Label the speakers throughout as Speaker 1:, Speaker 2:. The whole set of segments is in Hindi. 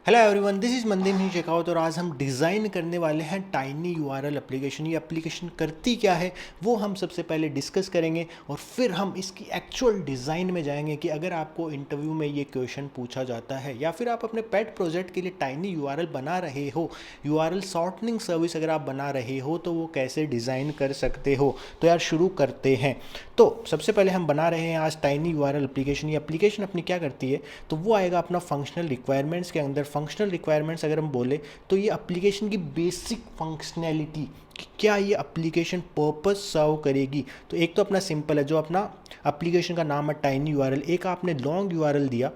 Speaker 1: हेलो एवरीवन, दिस इज़ मंदिर ही चेकआउट। और आज हम डिज़ाइन करने वाले हैं टाइनी यूआरएल एप्लीकेशन। ये एप्लीकेशन करती क्या है वो हम सबसे पहले डिस्कस करेंगे और फिर हम इसकी एक्चुअल डिज़ाइन में जाएंगे कि अगर आपको इंटरव्यू में ये क्वेश्चन पूछा जाता है या फिर आप अपने पेट प्रोजेक्ट के लिए टाइनी यूआरएल बना रहे हो, यूआरएल सॉर्टनिंग सर्विस अगर आप बना रहे हो तो वो कैसे डिज़ाइन कर सकते हो। तो यार शुरू करते हैं। तो सबसे पहले हम बना रहे हैं आज टाइनी यूआरएल एप्लीकेशन। ये एप्लीकेशन अपनी क्या करती है, तो वो आएगा अपना फंक्शनल रिक्वायरमेंट्स के अंदर। फंक्शनल रिक्वायरमेंट्स अगर हम बोले तो ये एप्लीकेशन की बेसिक फंक्शनैलिटी कि क्या ये एप्लीकेशन पर्पस सर्व करेगी। तो एक तो अपना सिंपल है, जो अपना एप्लीकेशन का नाम है टाइनी यूआरएल। एक आपने लॉन्ग यूआरएल दिया,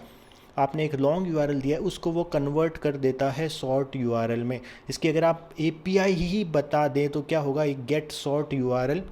Speaker 1: आपने एक लॉन्ग यूआरएल दिया है, उसको वो कन्वर्ट कर देता है शॉर्ट यूआरएल में। इसकी अगर आप एपीआई ही बता दें तो क्या होगा, एक गेट शॉर्ट यूआरएल,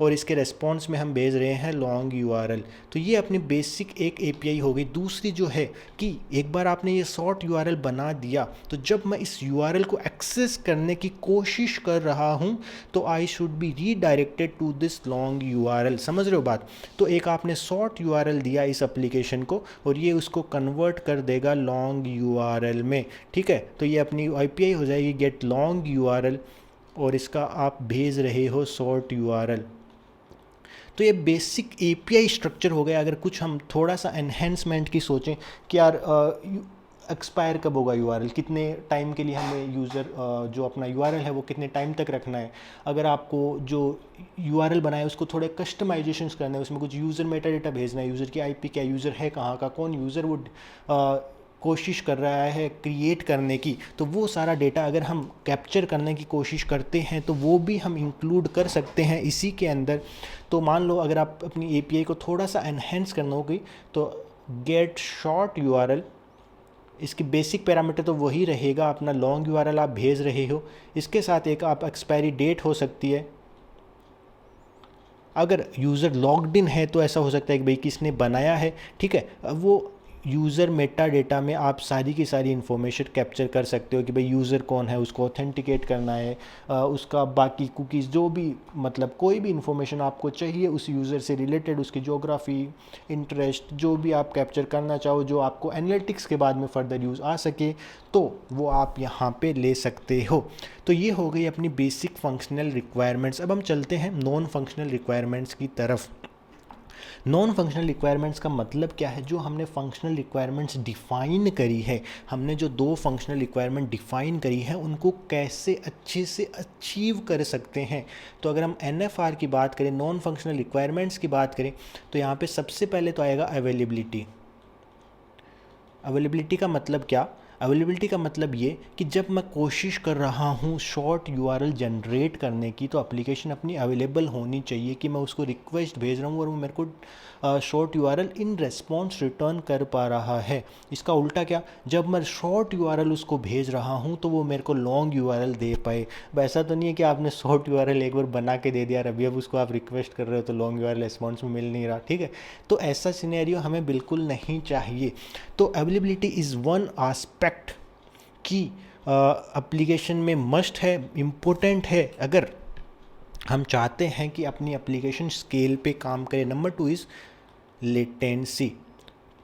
Speaker 1: और इसके रेस्पॉन्स में हम भेज रहे हैं लॉन्ग यूआरएल। तो ये अपनी बेसिक एक एपीआई हो गई। दूसरी जो है कि एक बार आपने ये शॉर्ट यूआरएल बना दिया तो जब मैं इस यूआरएल को एक्सेस करने की कोशिश कर रहा हूँ तो I should be redirected to this long URL. समझ रहे हो बात। तो एक आपने शॉर्ट यूआरएल दिया इस एप्लीकेशन को और ये उसको कन्वर्ट कर देगा लॉन्ग यूआरएल में। ठीक है, तो ये अपनी एपीआई हो जाएगी गेट लॉन्ग यूआरएल और इसका आप भेज रहे हो शॉर्ट यूआरएल। तो ये बेसिक एपीआई स्ट्रक्चर हो गया। अगर कुछ हम थोड़ा सा एनहेंसमेंट की सोचें कि यार एक्सपायर कब होगा यूआरएल, कितने टाइम के लिए हमें यूज़र जो अपना यूआरएल है वो कितने टाइम तक रखना है। अगर आपको जो यूआरएल बनाए उसको थोड़े कस्टमाइजेशंस करने हैं, उसमें कुछ यूज़र मेटा डेटा भेजना है, यूज़र की आईपी क्या, यूज़र है कहाँ का, कौन यूज़र वुड कोशिश कर रहा है क्रिएट करने की, तो वो सारा डेटा अगर हम कैप्चर करने की कोशिश करते हैं तो वो भी हम इंक्लूड कर सकते हैं इसी के अंदर। तो मान लो अगर आप अपनी एपीआई को थोड़ा सा एनहेंस करना होगी तो गेट शॉर्ट यूआरएल, इसकी बेसिक पैरामीटर तो वही रहेगा, अपना लॉन्ग यूआरएल आप भेज रहे हो, इसके साथ एक आप एक्सपायरी डेट हो सकती है। अगर यूज़र लॉग्ड इन है तो ऐसा हो सकता है कि भाई किसने बनाया है। ठीक है, अब वो यूज़र मेटा डेटा में आप सारी की सारी इन्फॉर्मेशन कैप्चर कर सकते हो कि भाई यूज़र कौन है, उसको ऑथेंटिकेट करना है, उसका बाकी कुकीज़ जो भी, मतलब कोई भी इन्फॉर्मेशन आपको चाहिए उस यूज़र से रिलेटेड, उसकी जोग्राफ़ी, इंटरेस्ट, जो भी आप कैप्चर करना चाहो, जो आपको एनालिटिक्स के बाद में फ़र्दर यूज़ आ सके, तो वो आप यहाँ पे ले सकते हो। तो ये हो गई अपनी बेसिक फंक्शनल रिक्वायरमेंट्स। अब हम चलते हैं नॉन फंक्शनल रिक्वायरमेंट्स की तरफ। नॉन फंक्शनल रिक्वायरमेंट्स का मतलब क्या है, जो हमने फंक्शनल रिक्वायरमेंट्स डिफ़ाइन करी है, हमने जो दो फंक्शनल रिक्वायरमेंट डिफ़ाइन करी है उनको कैसे अच्छे से अचीव कर सकते हैं। तो अगर हम एनएफआर की बात करें, नॉन फंक्शनल रिक्वायरमेंट्स की बात करें, तो यहाँ पे सबसे पहले तो आएगा अवेलेबिलिटी। अवेलेबिलिटी का मतलब क्या, अवेलेबिलिटी का मतलब ये कि जब मैं कोशिश कर रहा हूँ शॉर्ट यूआरएल जनरेट करने की तो एप्लीकेशन अपनी अवेलेबल होनी चाहिए कि मैं उसको रिक्वेस्ट भेज रहा हूँ और वो मेरे को short URL in response return कर पा रहा है। इसका उल्टा क्या, जब मैं शॉर्ट यूआरएल उसको भेज रहा हूँ तो वो मेरे को लॉन्ग यूआरएल दे पाए। अब ऐसा तो नहीं है कि आपने शॉर्ट यूआरएल एक बार बना के दे दिया और अभी अब उसको आप रिक्वेस्ट कर रहे हो तो लॉन्ग यूआरएल रिस्पॉन्स में मिल नहीं रहा। ठीक है, तो ऐसा सिनेरियो हमें बिल्कुल नहीं चाहिए। तो अवेलेबिलिटी इज़ वन आस्पेक्ट की एप्लीकेशन में मस्ट है, इम्पोर्टेंट है अगर हम चाहते हैं कि अपनी एप्लीकेशन स्केल पे काम करे। Number two is latency.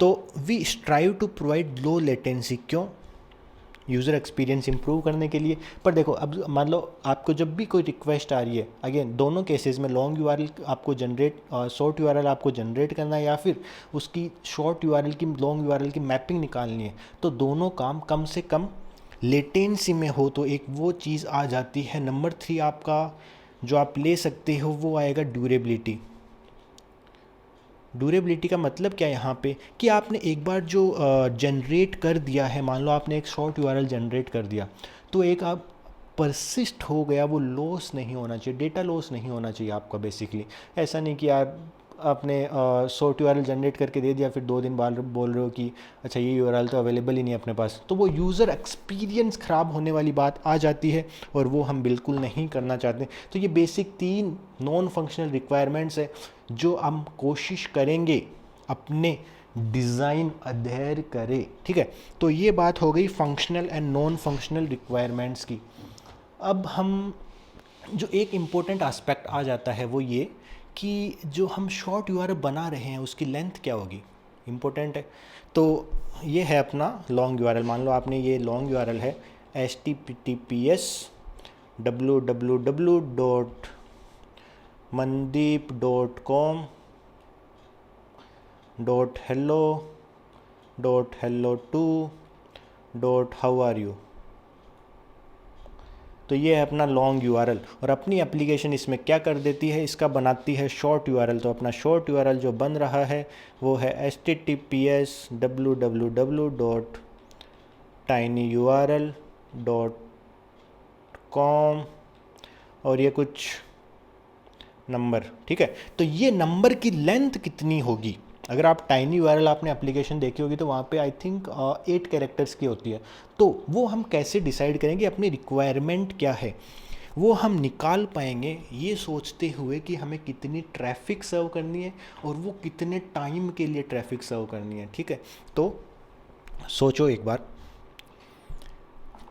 Speaker 1: तो we strive to provide low latency. क्यों, यूज़र एक्सपीरियंस इंप्रूव करने के लिए। पर देखो, अब मान लो आपको जब भी कोई रिक्वेस्ट आ रही है, अगेन दोनों केसेस में लॉन्ग यूआरएल आपको जनरेट, शॉर्ट यूआरएल आपको जनरेट करना है या फिर उसकी शॉर्ट यूआरएल की लॉन्ग यूआरएल की मैपिंग निकालनी है, तो दोनों काम कम से कम लेटेंसी में हो तो एक वो चीज़ आ जाती है। नंबर थ्री आपका जो आप ले सकते हो वो आएगा ड्यूरेबिलिटी। ड्यूरेबिलिटी का मतलब क्या है यहाँ पे, कि आपने एक बार जो जनरेट कर दिया है, मान लो आपने एक शॉर्ट यूआरएल जनरेट कर दिया तो एक आप परसिस्ट हो गया, वो लॉस नहीं होना चाहिए, डेटा लॉस नहीं होना चाहिए आपका बेसिकली। ऐसा नहीं कि यार आपने शॉर्ट यूआरएल जनरेट करके दे दिया फिर 2 दिन बाद बोल रहे हो कि अच्छा ये यूआरएल तो अवेलेबल ही नहीं है अपने पास, तो वो यूज़र एक्सपीरियंस ख़राब होने वाली बात आ जाती है और वो हम बिल्कुल नहीं करना चाहते। तो ये बेसिक 3 नॉन फंक्शनल रिक्वायरमेंट्स है जो हम कोशिश करेंगे अपने डिज़ाइन अध्ययन करे। ठीक है, तो ये बात हो गई functional and non functional requirements की। अब हम जो एक इम्पोर्टेंट एस्पेक्ट आ जाता है वो ये कि जो हम शॉर्ट यूआरएल बना रहे हैं उसकी लेंथ क्या होगी। इम्पोर्टेंट है। तो ये है अपना लॉन्ग यूआरएल। मान लो आपने ये लॉन्ग यूआरएल है https://mandeep.com.hello.hello2.howare you। तो ये है अपना लॉन्ग यूआरएल, और अपनी एप्लीकेशन इसमें क्या कर देती है, इसका बनाती है शॉर्ट यूआरएल। तो अपना शॉर्ट यूआरएल जो बन रहा है वो है https://www.tinyurl.com और ये कुछ नंबर, ठीक है। तो ये नंबर की लेंथ कितनी होगी, अगर आप टाइनी यूआरएल आपने एप्लीकेशन देखी होगी तो वहाँ पे आई थिंक 8 कैरेक्टर्स की होती है। तो वो हम कैसे डिसाइड करेंगे अपनी रिक्वायरमेंट क्या है, वो हम निकाल पाएंगे ये सोचते हुए कि हमें कितनी ट्रैफिक सर्व करनी है और वो कितने टाइम के लिए ट्रैफिक सर्व करनी है, ठीक है। तो सोचो एक बार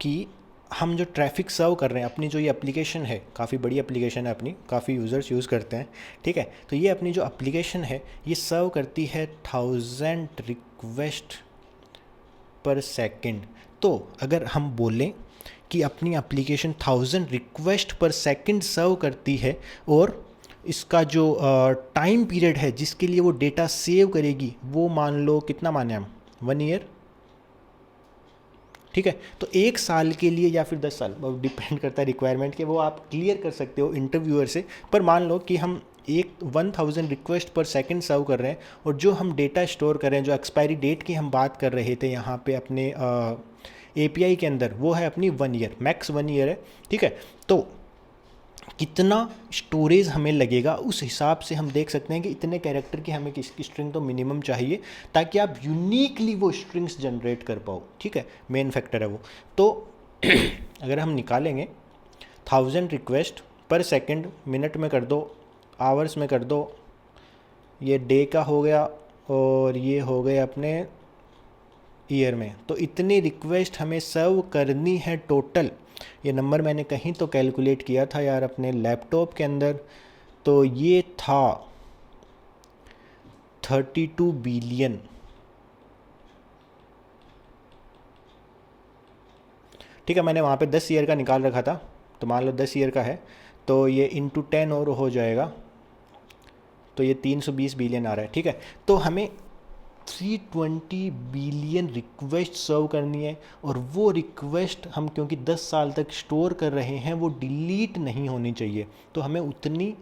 Speaker 1: कि हम जो ट्रैफिक सर्व कर रहे हैं, अपनी जो ये एप्लीकेशन है, काफ़ी बड़ी एप्लीकेशन है अपनी, काफ़ी यूज़र्स यूज़ करते हैं, ठीक है। तो ये अपनी जो एप्लीकेशन है ये सर्व करती है 1000 रिक्वेस्ट पर सेकंड। तो अगर हम बोलें कि अपनी एप्लीकेशन 1000 रिक्वेस्ट पर सेकंड सर्व करती है और इसका जो टाइम पीरियड है जिसके लिए वो डेटा सेव करेगी वो मान लो कितना माने हम, 1 ईयर, ठीक है। तो 1 साल के लिए या फिर 10 साल, डिपेंड करता है रिक्वायरमेंट के, वो आप क्लियर कर सकते हो इंटरव्यूअर से। पर मान लो कि हम 1000 रिक्वेस्ट पर सेकंड सर्व कर रहे हैं और जो हम डेटा स्टोर कर रहे हैं, जो एक्सपायरी डेट की हम बात कर रहे थे यहाँ पे अपने एपीआई के अंदर, वो है अपनी 1 ईयर, मैक्स 1 ईयर है, ठीक है। तो कितना स्टोरेज हमें लगेगा उस हिसाब से हम देख सकते हैं कि इतने कैरेक्टर की हमें किसकी स्ट्रिंग तो मिनिमम चाहिए ताकि आप यूनिकली वो स्ट्रिंग्स जनरेट कर पाओ, ठीक है। मेन फैक्टर है वो। तो अगर हम निकालेंगे 1000 रिक्वेस्ट पर सेकंड, मिनट में कर दो, आवर्स में कर दो, ये डे का हो गया और ये हो गए अपने ईयर में। तो इतनी रिक्वेस्ट हमें सर्व करनी है टोटल। ये नंबर मैंने कहीं तो कैलकुलेट किया था यार अपने लैपटॉप के अंदर, तो ये था 32 बिलियन, ठीक है। मैंने वहाँ पे 10 ईयर का निकाल रखा था, तो मान लो 10 ईयर का है तो ये इंटू 10 और हो जाएगा, तो ये 320 बिलियन आ रहा है, ठीक है। तो हमें 320 बिलियन रिक्वेस्ट सर्व करनी है और वो रिक्वेस्ट हम क्योंकि 10 साल तक स्टोर कर रहे हैं वो डिलीट नहीं होनी चाहिए। तो हमें उतनी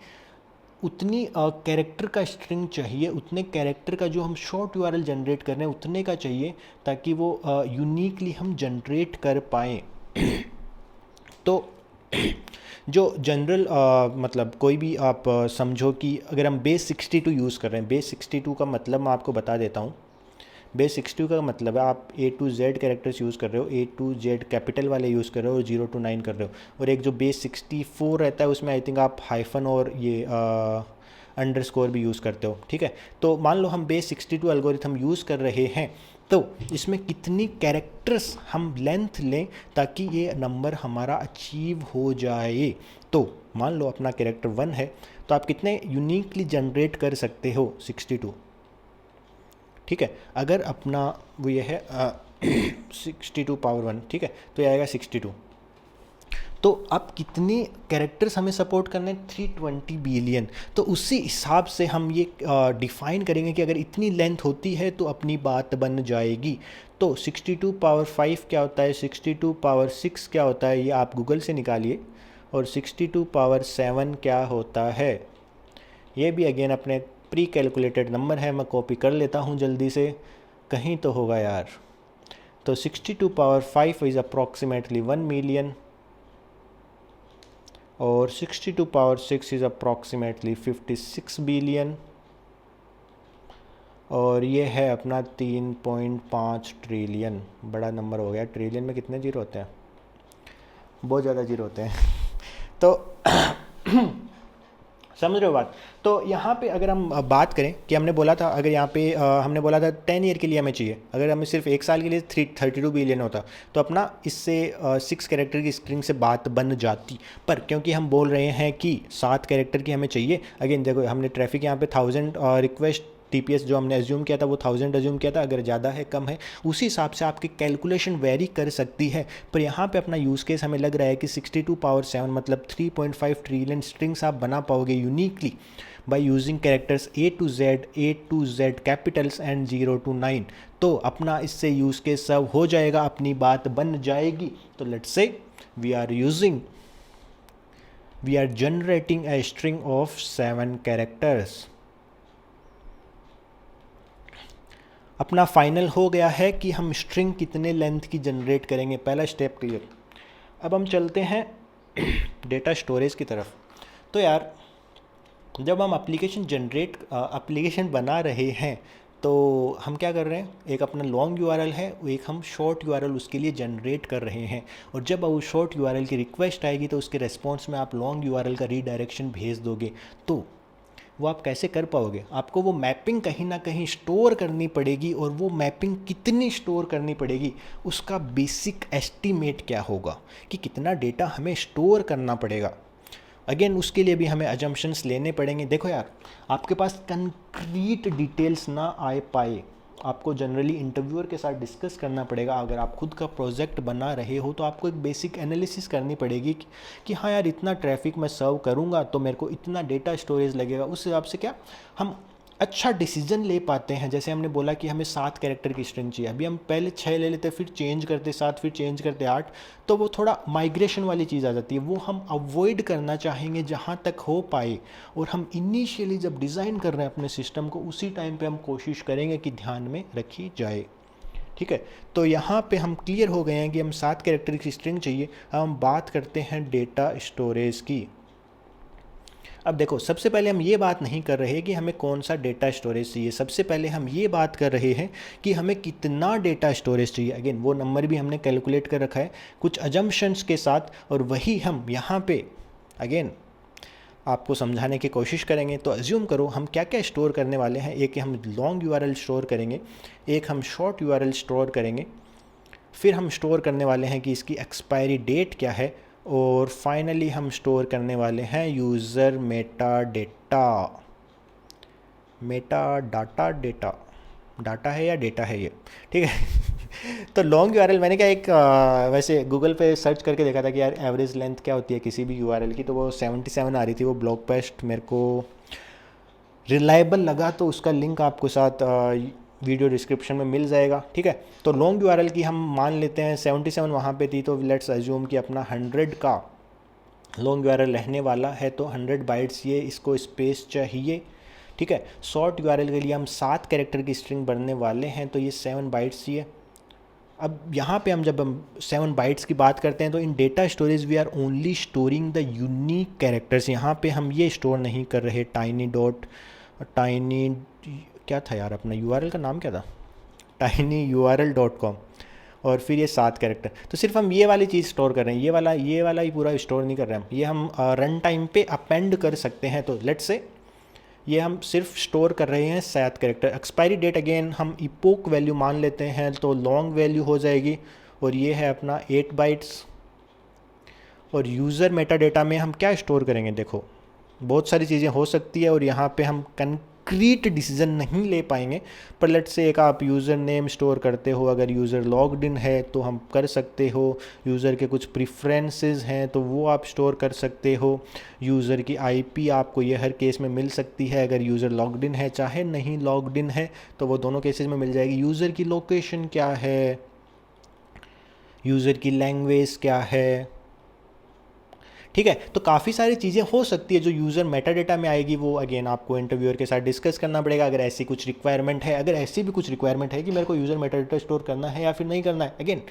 Speaker 1: कैरेक्टर का स्ट्रिंग चाहिए, उतने कैरेक्टर का जो हम शॉर्ट यूआरएल जनरेट कर रहे हैं उतने का चाहिए ताकि वो यूनिकली हम जनरेट कर पाएँ। तो जो जनरल मतलब कोई भी आप समझो कि अगर हम बेस 62 यूज़ कर रहे हैं, बेस 62 का मतलब मैं आपको बता देता हूँ। बेस 62 का मतलब है आप A to Z characters use कर रहे हो, A to Z कैपिटल वाले यूज़ कर रहे हो और 0 to 9 कर रहे हो। और एक जो बेस 64 रहता है उसमें आई थिंक आप हाइफन और ये अंडरस्कोर भी यूज़ करते हो, ठीक है। तो मान लो हम बेस 62 एल्गोरिथम यूज़ कर रहे हैं, तो इसमें कितनी कैरेक्टर्स हम लेंथ लें ताकि ये नंबर हमारा अचीव हो जाए। तो मान लो अपना कैरेक्टर 1 है तो आप कितने यूनिकली जनरेट कर सकते हो, 62, ठीक है। अगर अपना वो ये है 62 पावर 1, ठीक है, तो ये आएगा 62। तो अब कितने कैरेक्टर्स हमें सपोर्ट करने हैं, 320 बिलियन। तो उसी हिसाब से हम ये डिफ़ाइन करेंगे कि अगर इतनी लेंथ होती है तो अपनी बात बन जाएगी। तो 62 पावर 5 क्या होता है, 62 पावर 6 क्या होता है, ये आप गूगल से निकालिए। और 62 पावर 7 क्या होता है, ये भी अगेन अपने प्री कैलकुलेटेड नंबर है, मैं कॉपी कर लेता हूँ जल्दी से, कहीं तो होगा यार। तो 62 पावर 5 इज़ अप्रॉक्सीमेटली 1 मिलियन और 62 पावर 6 इज़ अप्रॉक्सीमेटली 56 बिलियन और ये है अपना 3.5 ट्रिलियन। बड़ा नंबर हो गया, ट्रिलियन में कितने जीरो होते हैं, बहुत ज़्यादा जीरो होते हैं। तो समझ रहे हो बात। तो यहाँ पे अगर हम बात करें कि हमने बोला था, अगर यहाँ पे हमने बोला था 10 ईयर के लिए हमें चाहिए, अगर हमें सिर्फ 1 साल के लिए 32 बिलियन होता तो अपना इससे 6 कैरेक्टर की स्ट्रिंग से बात बन जाती। पर क्योंकि हम बोल रहे हैं कि 7 कैरेक्टर की हमें चाहिए, अगेन देखो हमने ट्रैफिक यहाँ पे 1000 रिक्वेस्ट TPS जो हमने एज्यूम किया था वो 1000 एज्यूम किया था, अगर ज़्यादा है कम है उसी हिसाब से आपकी कैलकुलेशन वेरी कर सकती है। पर यहाँ पे अपना यूज़ केस हमें लग रहा है कि 62 पावर 7 मतलब 3.5 ट्रिलियन स्ट्रिंग्स आप बना पाओगे uniquely by using characters A to Z Capitals and 0 to 9। तो अपना इससे यूज़ केस सर्व हो जाएगा, अपनी बात बन जाएगी। तो let's say we are generating a string of 7 characters। अपना फाइनल हो गया है कि हम स्ट्रिंग कितने लेंथ की जनरेट करेंगे, पहला स्टेप क्लियर। अब हम चलते हैं डेटा स्टोरेज की तरफ। तो यार जब हम एप्लीकेशन बना रहे हैं तो हम क्या कर रहे हैं, एक अपना लॉन्ग यूआरएल है, एक हम शॉर्ट यूआरएल उसके लिए जनरेट कर रहे हैं। और जब उस शॉर्ट यूआरएल की रिक्वेस्ट आएगी तो उसके रिस्पॉन्स में आप लॉन्ग यूआरएल का रीडायरेक्शन भेज दोगे। तो वो आप कैसे कर पाओगे, आपको वो मैपिंग कहीं ना कहीं स्टोर करनी पड़ेगी, और वो मैपिंग कितनी स्टोर करनी पड़ेगी उसका बेसिक एस्टीमेट क्या होगा कि कितना डेटा हमें स्टोर करना पड़ेगा। अगेन उसके लिए भी हमें अजम्पशंस लेने पड़ेंगे। देखो यार, आपके पास कंक्रीट डिटेल्स ना आए पाए, आपको जनरली इंटरव्यूअर के साथ डिस्कस करना पड़ेगा। अगर आप खुद का प्रोजेक्ट बना रहे हो तो आपको एक बेसिक एनालिसिस करनी पड़ेगी कि हाँ यार इतना ट्रैफिक मैं सर्व करूँगा तो मेरे को इतना डेटा स्टोरेज लगेगा। उस हिसाब से क्या हम अच्छा डिसीजन ले पाते हैं। जैसे हमने बोला कि हमें 7 कैरेक्टर की स्ट्रिंग चाहिए, अभी हम पहले 6 ले लेते, फिर चेंज करते 7, फिर चेंज करते 8, तो वो थोड़ा माइग्रेशन वाली चीज़ आ जाती है। वो हम अवॉइड करना चाहेंगे जहाँ तक हो पाए। और हम इनिशियली जब डिज़ाइन कर रहे हैं अपने सिस्टम को, उसी टाइम पे हम कोशिश करेंगे कि ध्यान में रखी जाए। ठीक है, तो यहाँ पे हम क्लियर हो गए हैं कि हम 7 कैरेक्टर की स्ट्रिंग चाहिए। अब हम बात करते हैं डेटा स्टोरेज की। अब देखो, सबसे पहले हम ये बात नहीं कर रहे कि हमें कौन सा डेटा स्टोरेज चाहिए, सबसे पहले हम ये बात कर रहे हैं कि हमें कितना डेटा स्टोरेज चाहिए। अगेन वो नंबर भी हमने कैलकुलेट कर रखा है कुछ अजम्पशंस के साथ, और वही हम यहाँ पे अगेन आपको समझाने की कोशिश करेंगे। तो अज्यूम करो हम क्या क्या स्टोर करने वाले हैं। एक हम लॉन्ग यूआरएल स्टोर करेंगे, एक हम शॉर्ट यूआरएल स्टोर करेंगे, फिर हम स्टोर करने वाले हैं कि इसकी एक्सपायरी डेट क्या है, और फाइनली हम स्टोर करने वाले हैं यूज़र मेटा डाटा डाटा है या डेटा है ये, ठीक है। तो लॉन्ग यूआरएल मैंने क्या एक वैसे गूगल पे सर्च करके देखा था कि यार एवरेज लेंथ क्या होती है किसी भी यूआरएल की, तो वो 77 आ रही थी। वो ब्लॉग पोस्ट मेरे को रिलायबल लगा, तो उसका लिंक आपको साथ वीडियो डिस्क्रिप्शन में मिल जाएगा। ठीक है, तो लॉन्ग यूआरएल की हम मान लेते हैं 77 वहाँ पे थी, तो लेट्स अज्यूम कि अपना 100 का लॉन्ग यूआरएल रहने वाला है, तो 100 बाइट्स ये इसको स्पेस चाहिए। ठीक है, शॉर्ट यूआरएल के लिए हम 7 कैरेक्टर की स्ट्रिंग भरने वाले हैं, तो ये 7 बाइट्स चाहिए। अब यहाँ पे हम जब हम 7 बाइट्स की बात करते हैं तो in data storage we are only storing the unique characters. यहाँ पे हम ये स्टोर नहीं कर रहे टाइनी क्या था यार अपना यूआरएल का नाम क्या था, tinyurl.com, और फिर ये 7 कैरेक्टर। तो सिर्फ हम ये वाली चीज़ स्टोर कर रहे हैं, ये वाला ही पूरा स्टोर नहीं कर रहे हैं। ये हम रन टाइम पे अपेंड कर सकते हैं। तो लेट्स से ये हम सिर्फ स्टोर कर रहे हैं 7 कैरेक्टर। एक्सपायरी डेट अगेन हम इपोक वैल्यू मान लेते हैं, तो लॉन्ग वैल्यू हो जाएगी, और ये है अपना 8 बाइट्स। और यूज़र मेटा डेटा में हम क्या स्टोर करेंगे, देखो बहुत सारी चीज़ें हो सकती है, और यहाँ पे हम कंक्रीट डिसीजन नहीं ले पाएंगे। पर लेट से एक आप यूज़र नेम स्टोर करते हो, अगर यूज़र लॉग्ड इन है तो हम कर सकते हो। यूज़र के कुछ प्रिफ्रेंसेस हैं तो वो आप स्टोर कर सकते हो। यूज़र की आईपी आपको ये हर केस में मिल सकती है, अगर यूज़र लॉग्ड इन है चाहे नहीं लॉग्ड इन है, तो वो दोनों केसेस में मिल जाएगी। यूज़र की लोकेशन क्या है, यूज़र की लैंग्वेज क्या है, ठीक है। तो काफ़ी सारी चीज़ें हो सकती है जो यूज़र मेटा डेटा में आएगी, वो अगेन आपको इंटरव्यूअर के साथ डिस्कस करना पड़ेगा। अगर ऐसी कुछ रिक्वायरमेंट है, अगर ऐसी भी कुछ रिक्वायरमेंट है कि मेरे को यूज़र मेटा डेटा स्टोर करना है या फिर नहीं करना है, again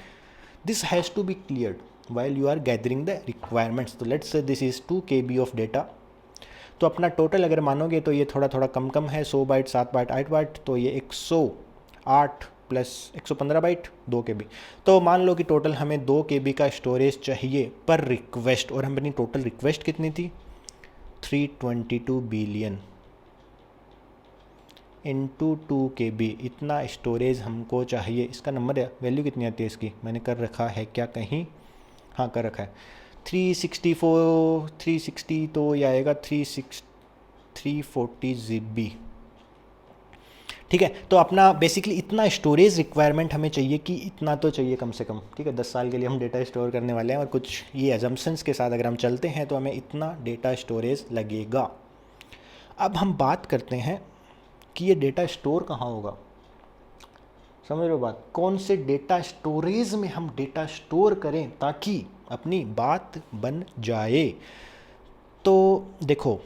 Speaker 1: this has to be cleared while you are gathering the requirements. तो let's say this is 2 KB of data. तो अपना टोटल अगर मानोगे तो ये थोड़ा थोड़ा कम है, 100 बाइट, 7 बाइट, 8 बाइट, तो ये 108 प्लस 115 बाइट, 2 KB। तो मान लो कि टोटल हमें 2 KB का स्टोरेज चाहिए पर रिक्वेस्ट, और हमारी टोटल रिक्वेस्ट कितनी थी, 322 बिलियन इंटू 2 KB, इतना स्टोरेज हमको चाहिए। इसका नंबर वैल्यू कितनी आती है इसकी, मैंने कर रखा है क्या कहीं, हाँ कर रखा है 360, तो ये आएगा 340 GB। ठीक है। तो अपना बेसिकली इतना स्टोरेज रिक्वायरमेंट हमें चाहिए कि इतना तो चाहिए कम से कम, ठीक है। 10 साल के लिए हम डेटा स्टोर करने वाले हैं और कुछ ये एजम्पशंस के साथ अगर हम चलते हैं तो हमें इतना डेटा स्टोरेज लगेगा। अब हम बात करते हैं कि ये डेटा स्टोर कहाँ होगा। समझ रहे हो बात, कौन से डेटा स्टोरेज में हम डेटा स्टोर करें ताकि अपनी बात बन जाए। तो देखो,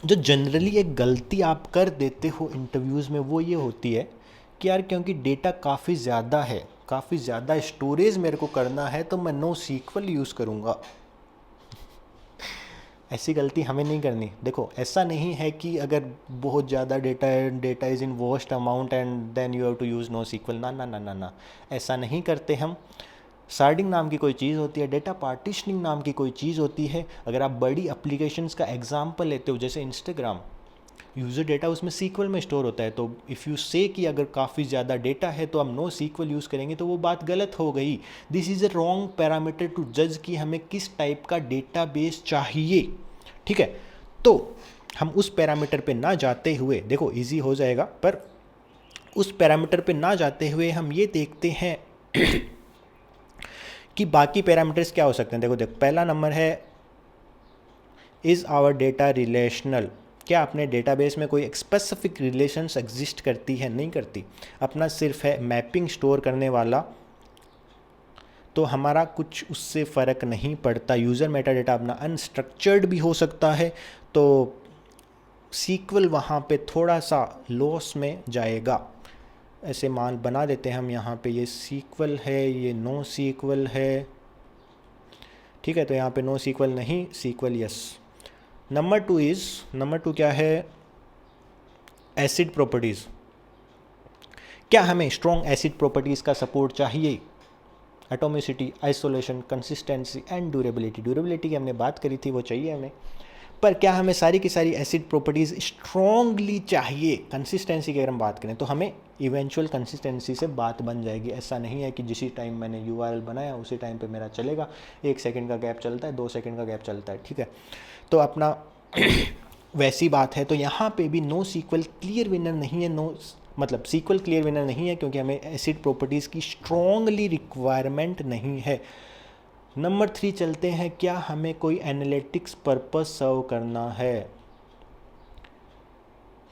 Speaker 1: जो जनरली एक गलती आप कर देते हो इंटरव्यूज़ में वो ये होती है कि यार क्योंकि डेटा काफ़ी ज़्यादा है, काफ़ी ज़्यादा स्टोरेज मेरे को करना है तो मैं नो सीक्वल यूज़ करूँगा। ऐसी गलती हमें नहीं करनी। देखो, ऐसा नहीं है कि अगर बहुत ज़्यादा डेटा है, data is in vast amount and then you have to use NoSQL, ना ना ना ना ना, ऐसा नहीं करते हम। शार्डिंग नाम की कोई चीज़ होती है, डेटा पार्टीशनिंग नाम की कोई चीज़ होती है। अगर आप बड़ी एप्लीकेशंस का एग्जांपल लेते हो जैसे इंस्टाग्राम, यूज़र डेटा उसमें सीक्वल में स्टोर होता है। तो इफ़ यू से कि अगर काफ़ी ज़्यादा डेटा है तो हम नो सीक्वल यूज़ करेंगे तो वो बात गलत हो गई। This is a wrong parameter to जज कि हमें किस टाइप का डेटा बेस चाहिए, ठीक है। तो हम उस पैरामीटर पे ना जाते हुए, देखो इजी हो जाएगा, पर उस पैरामीटर पे ना जाते हुए हम ये देखते हैं कि बाकी पैरामीटर्स क्या हो सकते हैं। देखो पहला नंबर है, इज़ आवर डेटा रिलेशनल। क्या अपने डेटाबेस में कोई स्पेसिफिक रिलेशंस एग्जिस्ट करती है? नहीं करती। अपना सिर्फ है मैपिंग स्टोर करने वाला, तो हमारा कुछ उससे फ़र्क नहीं पड़ता। यूज़र मेटा डेटा अपना अनस्ट्रक्चर्ड भी हो सकता है, तो सीक्वल वहाँ पे थोड़ा सा लॉस में जाएगा। ऐसे मान बना देते हैं हम यहाँ पे, ये सीक्वल है, ये नो सीक्वल है, ठीक है। तो यहाँ पे नो सीक्वल नहीं, सीक्वल यस। नंबर टू क्या है, एसिड प्रॉपर्टीज़। क्या हमें स्ट्रॉन्ग एसिड प्रॉपर्टीज़ का सपोर्ट चाहिए? Atomicity, isolation, consistency and durability. Durability की हमने बात करी थी, वो चाहिए हमें। पर क्या हमें सारी की सारी एसिड प्रॉपर्टीज़ स्ट्रॉन्गली चाहिए? कंसिस्टेंसी की अगर हम बात करें तो हमें इवेंचुअल कंसिस्टेंसी से बात बन जाएगी। ऐसा नहीं है कि जिस टाइम मैंने यूआरएल बनाया उसी टाइम पे मेरा चलेगा। 1 सेकंड का गैप चलता है, 2 सेकंड का गैप चलता है, ठीक है। तो अपना वैसी बात है। तो यहाँ पे भी नो सीक्वल क्लियर विनर नहीं है, नो मतलब सीक्वल क्लियर विनर नहीं है, क्योंकि हमें एसिड प्रॉपर्टीज़ की स्ट्रॉन्गली रिक्वायरमेंट नहीं है। नंबर 3 चलते हैं, क्या हमें कोई एनालिटिक्स पर्पस सर्व करना है?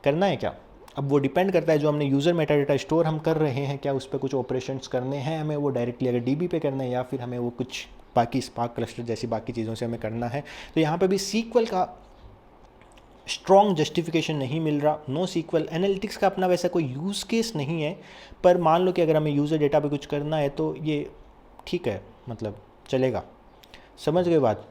Speaker 1: करना है क्या? अब वो डिपेंड करता है, जो हमने यूज़र मेटा डेटा स्टोर हम कर रहे हैं, क्या उस पर कुछ ऑपरेशंस करने हैं हमें, वो डायरेक्टली अगर डीबी पे करना है, या फिर हमें वो कुछ बाकी स्पार्क क्लस्टर जैसी बाकी चीज़ों से हमें करना है। तो यहाँ पे भी सीक्वल का स्ट्रॉन्ग जस्टिफिकेशन नहीं मिल रहा। नो सीक्वल एनालिटिक्स का अपना वैसा कोई यूज़ केस नहीं है, पर मान लो कि अगर हमें यूज़र डेटा पे कुछ करना है तो ये ठीक है, मतलब चलेगा। समझ गए बात?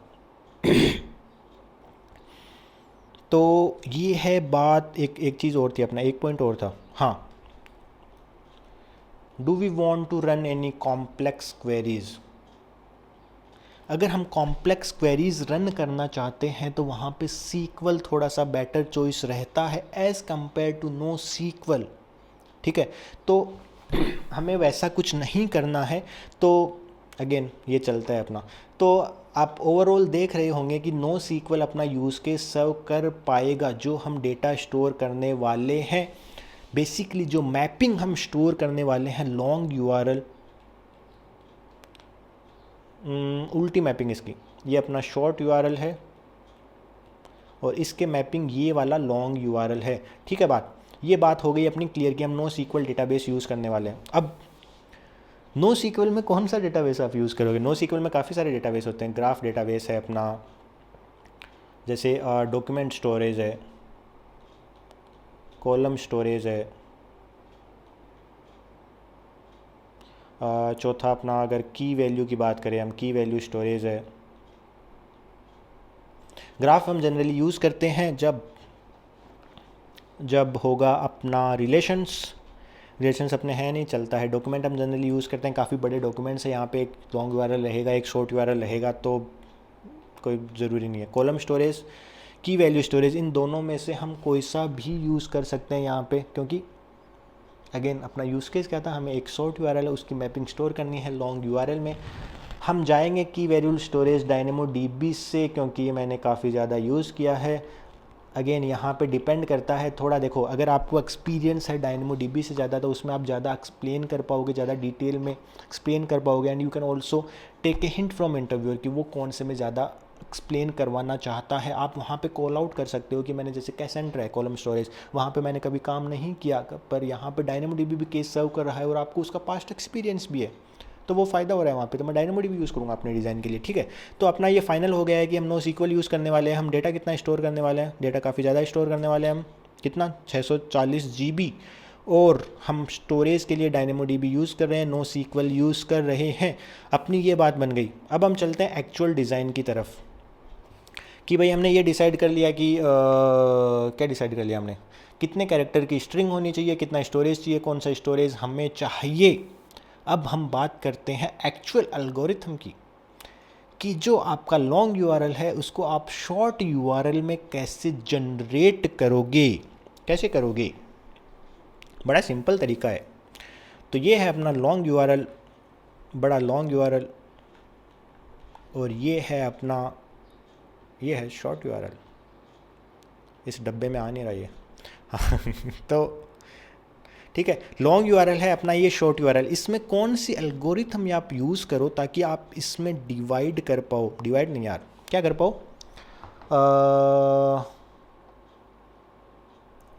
Speaker 1: तो ये है बात। एक चीज़ और थी, अपना एक पॉइंट और था, हाँ, do we want to run any complex queries. अगर हम कॉम्प्लेक्स क्वेरीज रन करना चाहते हैं तो वहाँ पे सीक्वल थोड़ा सा बेटर चॉइस रहता है as compare to NoSQL, ठीक है। तो हमें वैसा कुछ नहीं करना है, तो अगेन ये चलता है अपना। तो आप ओवरऑल देख रहे होंगे कि नो सीक्वल अपना यूज़ केस सर्व कर पाएगा जो हम डेटा स्टोर करने वाले हैं। बेसिकली जो मैपिंग हम स्टोर करने वाले हैं, लॉन्ग यूआरएल, उल्टी मैपिंग इसकी, ये अपना शॉर्ट यूआरएल है और इसके मैपिंग ये वाला लॉन्ग यूआरएल है, ठीक है। ये बात हो गई अपनी क्लियर कि हम नो सीक्वल डेटाबेस यूज़ करने वाले हैं। अब नो सीक्वल में कौन सा डेटाबेस आप यूज़ करोगे? नो सीक्वल में काफ़ी सारे डेटाबेस होते हैं। ग्राफ डेटाबेस है अपना, जैसे डॉक्यूमेंट स्टोरेज है, कॉलम स्टोरेज है, चौथा अपना अगर की वैल्यू की बात करें हम, की वैल्यू स्टोरेज है। ग्राफ हम जनरली यूज़ करते हैं जब होगा अपना रिलेशंस अपने हैं नहीं, चलता है। डॉक्यूमेंट हम जनरली यूज़ करते हैं, काफ़ी बड़े डॉक्यूमेंट्स है, यहाँ पे एक लॉन्ग यूआरएल रहेगा, एक शॉर्ट यूआरएल रहेगा, तो कोई ज़रूरी नहीं है। कॉलम स्टोरेज, की वैल्यू स्टोरेज, इन दोनों में से हम कोई सा भी यूज़ कर सकते हैं यहाँ पे, क्योंकि अगेन अपना यूज़ केस क्या था, हमें एक शॉर्ट यूआरएल है उसकी मैपिंग स्टोर करनी है। लॉन्ग यूआरएल में हम जाएंगे की वैल्यू स्टोरेज डायनेमो डीबी से, क्योंकि ये मैंने काफ़ी ज़्यादा यूज़ किया है। अगेन यहाँ पे डिपेंड करता है थोड़ा, देखो अगर आपको एक्सपीरियंस है DynamoDB से ज़्यादा तो उसमें आप ज़्यादा एक्सप्लेन कर पाओगे, ज़्यादा डिटेल में एक्सप्लेन कर पाओगे, and you can also take a hint from interviewer कि वो कौन से में ज़्यादा एक्सप्लेन करवाना चाहता है। आप वहाँ पे कॉल आउट कर सकते हो कि मैंने जैसे कैसेंड्रा है कॉलम स्टोरेज, वहाँ पे मैंने कभी काम नहीं किया, पर यहाँ पे DynamoDB भी केस सर्व कर रहा है और आपको उसका पास्ट एक्सपीरियंस भी है, तो वो फ़ायदा हो रहा है वहाँ पे, तो मैं DynamoDB यूज़ करूँगा अपने डिज़ाइन के लिए। ठीक है, तो अपना ये फाइनल हो गया है कि हम NoSQL यूज़ करने वाले हैं। हम डेटा कितना स्टोर करने वाले हैं, डेटा काफ़ी ज़्यादा स्टोर करने वाले हैं हम, कितना 640 GB, और हम स्टोरेज के लिए DynamoDB यूज़ कर रहे हैं, NoSQL यूज़ कर रहे हैं। अपनी ये बात बन गई। अब हम चलते हैं एक्चुअल डिज़ाइन की तरफ कि भाई हमने ये डिसाइड कर लिया कि क्या डिसाइड कर लिया हमने, कितने कैरेक्टर की स्ट्रिंग होनी चाहिए, कितना स्टोरेज चाहिए, कौन सा स्टोरेज हमें चाहिए। अब हम बात करते हैं एक्चुअल एल्गोरिथम की, कि जो आपका लॉन्ग यूआरएल है उसको आप शॉर्ट यूआरएल में कैसे जनरेट करोगे, कैसे करोगे। बड़ा सिंपल तरीका है। तो ये है अपना लॉन्ग यूआरएल, बड़ा लॉन्ग यूआरएल, और ये है अपना, ये है शॉर्ट यूआरएल। इस डब्बे में आ नहीं रहा ये तो ठीक है, लॉन्ग यूआरएल है अपना, ये शॉर्ट यूआरएल। इसमें कौन सी एल्गोरिथम आप यूज़ करो ताकि आप इसमें डिवाइड कर पाओ, डिवाइड नहीं यार, क्या कर पाओ,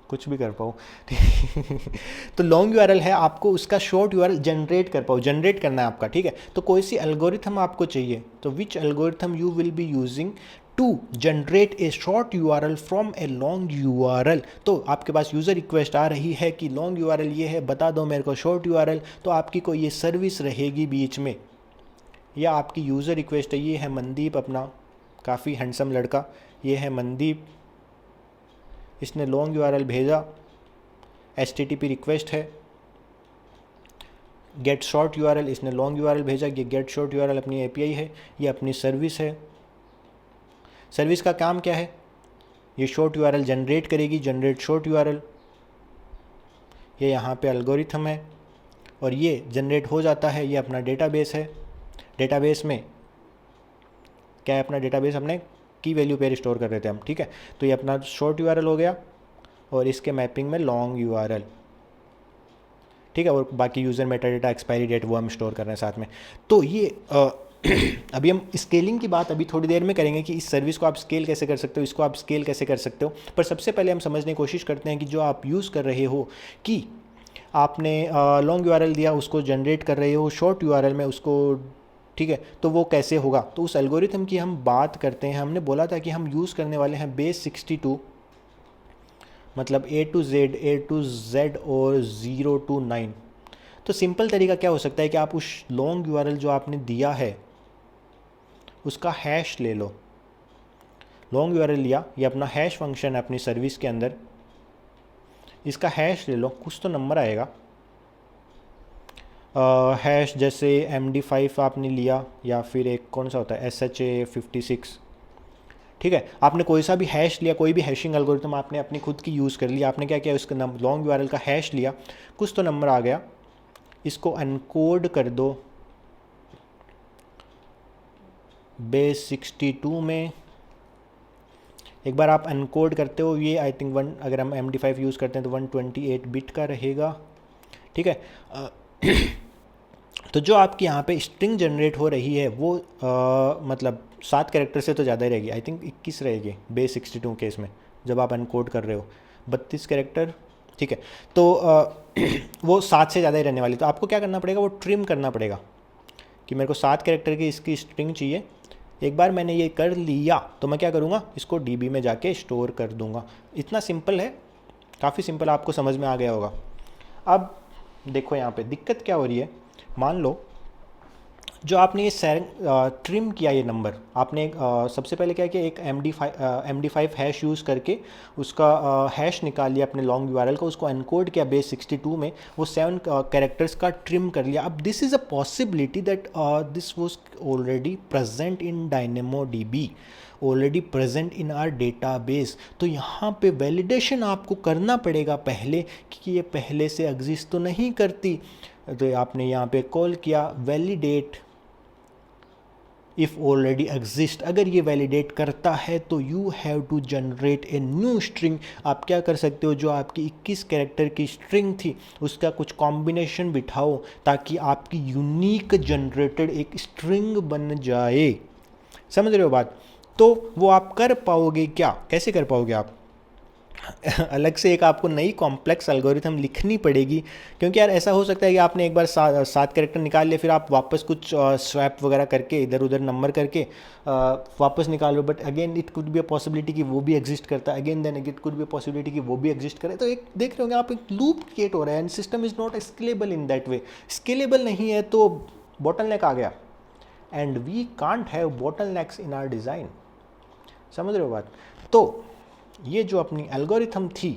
Speaker 1: कुछ भी कर पाओ तो लॉन्ग यूआरएल है, आपको उसका शॉर्ट यूआरएल जनरेट कर पाओ, जनरेट करना है आपका। ठीक है, तो कोई सी एल्गोरिथम आपको चाहिए, तो which algorithm you will be using to generate a short URL from a long URL. तो आपके पास यूज़र रिक्वेस्ट आ रही है कि लॉन्ग यूआरएल ये है, बता दो मेरे को शॉर्ट यूआरएल, तो आपकी कोई ये सर्विस रहेगी बीच में, या आपकी यूज़र रिक्वेस्ट है। ये है मनदीप अपना, काफ़ी हैंडसम लड़का, ये है मनदीप, इसने लॉन्ग यूआरएल भेजा, HTTP रिक्वेस्ट है, गेट शॉर्ट यूआरएल, इसने लॉन्ग यूआरएल भेजा, ये गेट शॉर्ट यूआरएल अपनी API है, ये अपनी सर्विस है। सर्विस का काम क्या है, ये शॉर्ट यूआरएल जनरेट करेगी, जनरेट शॉर्ट यूआरएल। ये यहाँ पे एल्गोरिथम है और ये जनरेट हो जाता है। ये अपना डेटाबेस है, डेटाबेस में क्या है, अपना डेटाबेस अपने की वैल्यू पेयर स्टोर कर रहे थे हम। ठीक है, तो ये अपना शॉर्ट यूआरएल हो गया और इसके मैपिंग में लॉन्ग यूआरएल। ठीक है, और बाकी user metadata, expiry date वो हम स्टोर कर रहे हैं साथ में। तो ये अभी हम स्केलिंग की बात अभी थोड़ी देर में करेंगे कि इस सर्विस को आप स्केल कैसे कर सकते हो, इसको आप स्केल कैसे कर सकते हो। पर सबसे पहले हम समझने की कोशिश करते हैं कि जो आप यूज़ कर रहे हो, कि आपने लॉन्ग यूआरएल दिया, उसको जनरेट कर रहे हो शॉर्ट यूआरएल में उसको। ठीक है, तो वो कैसे होगा, तो उस एल्गोरिथम की हम बात करते हैं। हमने बोला था कि हम यूज़ करने वाले हैं बेस 62, मतलब A to Z और 0 to 9। तो सिंपल तरीका क्या हो सकता है कि आप उस लॉन्ग यूआरएल जो आपने दिया है उसका हैश ले लो। लॉन्ग यूआरएल लिया, ये अपना हैश फंक्शन है अपनी सर्विस के अंदर, इसका हैश ले लो, कुछ तो नंबर आएगा। हैश जैसे MD5 आपने लिया, या फिर एक कौन सा होता है SHA-56। ठीक है, आपने कोई सा भी हैश लिया, कोई भी हैशिंग एल्गोरिथम आपने अपनी खुद की यूज़ कर लिया। आपने क्या किया, उसका लॉन्ग यूआरएल का हैश लिया, कुछ तो नंबर आ गया, इसको अनकोड कर दो बेस 62 में। एक बार आप अनकोड करते हो, ये आई थिंक अगर हम MD5 यूज़ करते हैं तो 128 बिट का रहेगा। ठीक है, तो जो आपकी यहाँ पे स्ट्रिंग जनरेट हो रही है वो मतलब 7 कैरेक्टर से तो ज़्यादा ही रहेगी, आई थिंक 21 रहेगी बेस 62 केस में, जब आप अनकोड कर रहे हो 32 कैरेक्टर। ठीक है, तो वो 7 से ज़्यादा ही रहने वाली। तो आपको क्या करना पड़ेगा, वो ट्रिम करना पड़ेगा कि मेरे को 7 कैरेक्टर की इसकी स्ट्रिंग चाहिए। एक बार मैंने ये कर लिया तो मैं क्या करूँगा, इसको DB में जाके स्टोर कर दूँगा। इतना सिंपल है, काफ़ी सिंपल, आपको समझ में आ गया होगा। अब देखो यहाँ पे दिक्कत क्या हो रही है। मान लो जो आपने ये ट्रिम किया, ये नंबर आपने सबसे पहले क्या किया, एक MD5 हैश यूज़ करके उसका हैश निकाल लिया अपने लॉन्ग यूआरएल को, उसको अनकोड किया बेस 62 में, वो 7 कैरेक्टर्स का ट्रिम कर लिया। अब this is a possibility that this was already present in DynamoDB, already present in are database. तो यहाँ पे वैलिडेशन आपको करना पड़ेगा पहले कि ये पहले से एग्जिस्ट तो नहीं करती। तो आपने यहाँ पे कॉल किया वैलिडेट इफ़ ऑलरेडी एग्जिस्ट, अगर ये वैलिडेट करता है तो you have to generate a new string. आप क्या कर सकते हो, जो आपकी 21 कैरेक्टर की स्ट्रिंग थी उसका कुछ कॉम्बिनेशन बिठाओ ताकि आपकी यूनिक जनरेटेड एक स्ट्रिंग बन जाए। समझ रहे हो बात? तो वो आप कर पाओगे क्या, कैसे कर पाओगे आप? अलग से एक आपको नई कॉम्प्लेक्स एल्गोरिथम लिखनी पड़ेगी, क्योंकि यार ऐसा हो सकता है कि आपने एक बार सात कैरेक्टर निकाल लिए, फिर आप वापस कुछ स्वैप वगैरह करके इधर उधर नंबर करके वापस निकाल लो, but again it could be a possibility कि वो भी एग्जिस्ट करता है, again then it could be a possibility कि वो भी एग्जिस्ट करे। तो एक देख रहे होंगे आप, एक लूप क्रिएट हो रहा है and system is not scalable in that way. Scalable नहीं है तो बॉटलनेक आ गया, and we can't have bottlenecks in our design. समझ रहे हो बात? तो ये जो अपनी एल्गोरिथम थी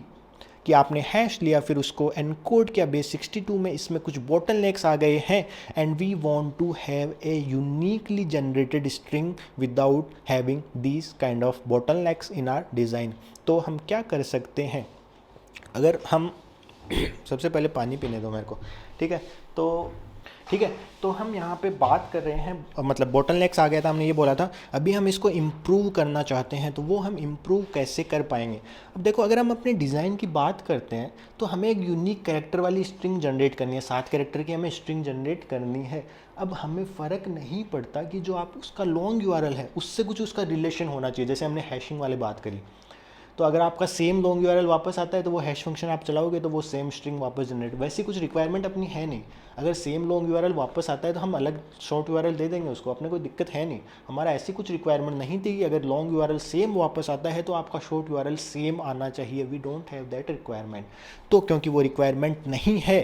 Speaker 1: कि आपने हैश लिया, फिर उसको एनकोड किया बेस 62 में, इसमें कुछ बॉटलनेक्स आ गए हैं, and we want to have a uniquely generated string without having these kind of bottlenecks in our design. तो हम क्या कर सकते हैं, अगर हम सबसे पहले पानी पीने दो मेरे को, ठीक है? तो हम यहाँ पे बात कर रहे हैं, मतलब बॉटलनेक्स आ गया था, हमने ये बोला था, अभी हम इसको इम्प्रूव करना चाहते हैं, तो वो हम इम्प्रूव कैसे कर पाएंगे? अब देखो, अगर हम अपने डिज़ाइन की बात करते हैं तो हमें एक यूनिक कैरेक्टर वाली स्ट्रिंग जनरेट करनी है, 7 कैरेक्टर की हमें स्ट्रिंग जनरेट करनी है। अब हमें फ़र्क नहीं पड़ता कि जो आप उसका लॉन्ग यूआरएल है उससे कुछ उसका रिलेशन होना चाहिए, जैसे हमने हैशिंग वाले बात करी। तो अगर आपका सेम लॉन्ग यूआरएल वापस आता है तो वो हैश फंक्शन आप चलाओगे तो वो सेम स्ट्रिंग वापस जनरेट, वैसी कुछ रिक्वायरमेंट अपनी है नहीं। अगर सेम लॉन्ग यूआरएल वापस आता है तो हम अलग शॉर्ट यूआरएल दे देंगे उसको, अपने कोई दिक्कत है नहीं। हमारा ऐसी कुछ रिक्वायरमेंट नहीं थी कि अगर लॉन्ग यूआरएल सेम वापस आता है तो आपका शॉर्ट यूआरएल सेम आना चाहिए। We don't have that requirement. तो क्योंकि वो रिक्वायरमेंट नहीं है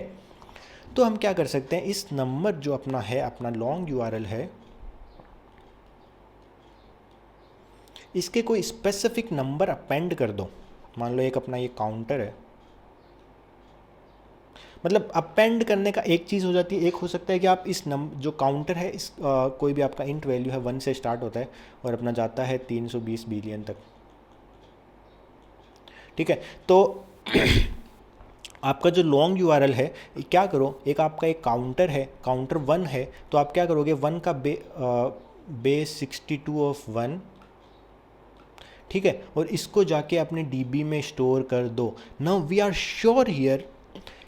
Speaker 1: तो हम क्या कर सकते हैं, इस नंबर जो अपना है, अपना लॉन्ग यूआरएल है, इसके कोई स्पेसिफिक नंबर अपेंड कर दो। मान लो एक अपना ये काउंटर है, मतलब अपेंड करने का एक चीज़ हो जाती है, एक हो सकता है कि आप इस जो काउंटर है इस कोई भी आपका इंट वैल्यू है 1 से स्टार्ट होता है और अपना जाता है 320 बिलियन तक, ठीक है? तो आपका जो लॉन्ग यूआरएल है, क्या करो, एक आपका एक काउंटर है, काउंटर 1 है, तो आप क्या करोगे, 1 का बेस 62 ऑफ 1, ठीक है, और इसको जाके अपने डीबी में स्टोर कर दो। Now we are sure here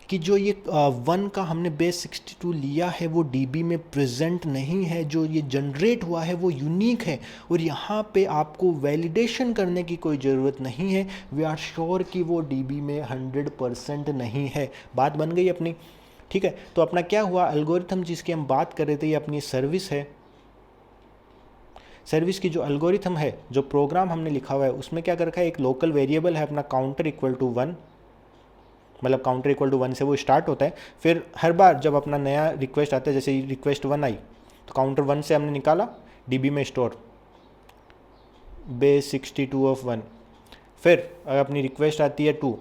Speaker 1: कि जो ये 1 का हमने बेस 62 लिया है वो डीबी में प्रेजेंट नहीं है, जो ये जनरेट हुआ है वो यूनिक है, और यहाँ पे आपको वैलिडेशन करने की कोई ज़रूरत नहीं है। वी आर श्योर कि वो डीबी में 100% नहीं है। बात बन गई अपनी, ठीक है? तो अपना क्या हुआ, एल्गोरिथम जिसकी हम बात कर रहे थे, ये अपनी सर्विस है। सर्विस की जो एल्गोरिथम है, जो प्रोग्राम हमने लिखा हुआ है, उसमें क्या कर रखा है, एक लोकल वेरिएबल है अपना काउंटर इक्वल टू 1, मतलब काउंटर इक्वल टू 1 से वो स्टार्ट होता है। फिर हर बार जब अपना नया रिक्वेस्ट आता है, जैसे रिक्वेस्ट 1 आई तो काउंटर 1 से हमने निकाला, डीबी में स्टोर बेस 62 ऑफ 1। फिर अगर अपनी रिक्वेस्ट आती है 2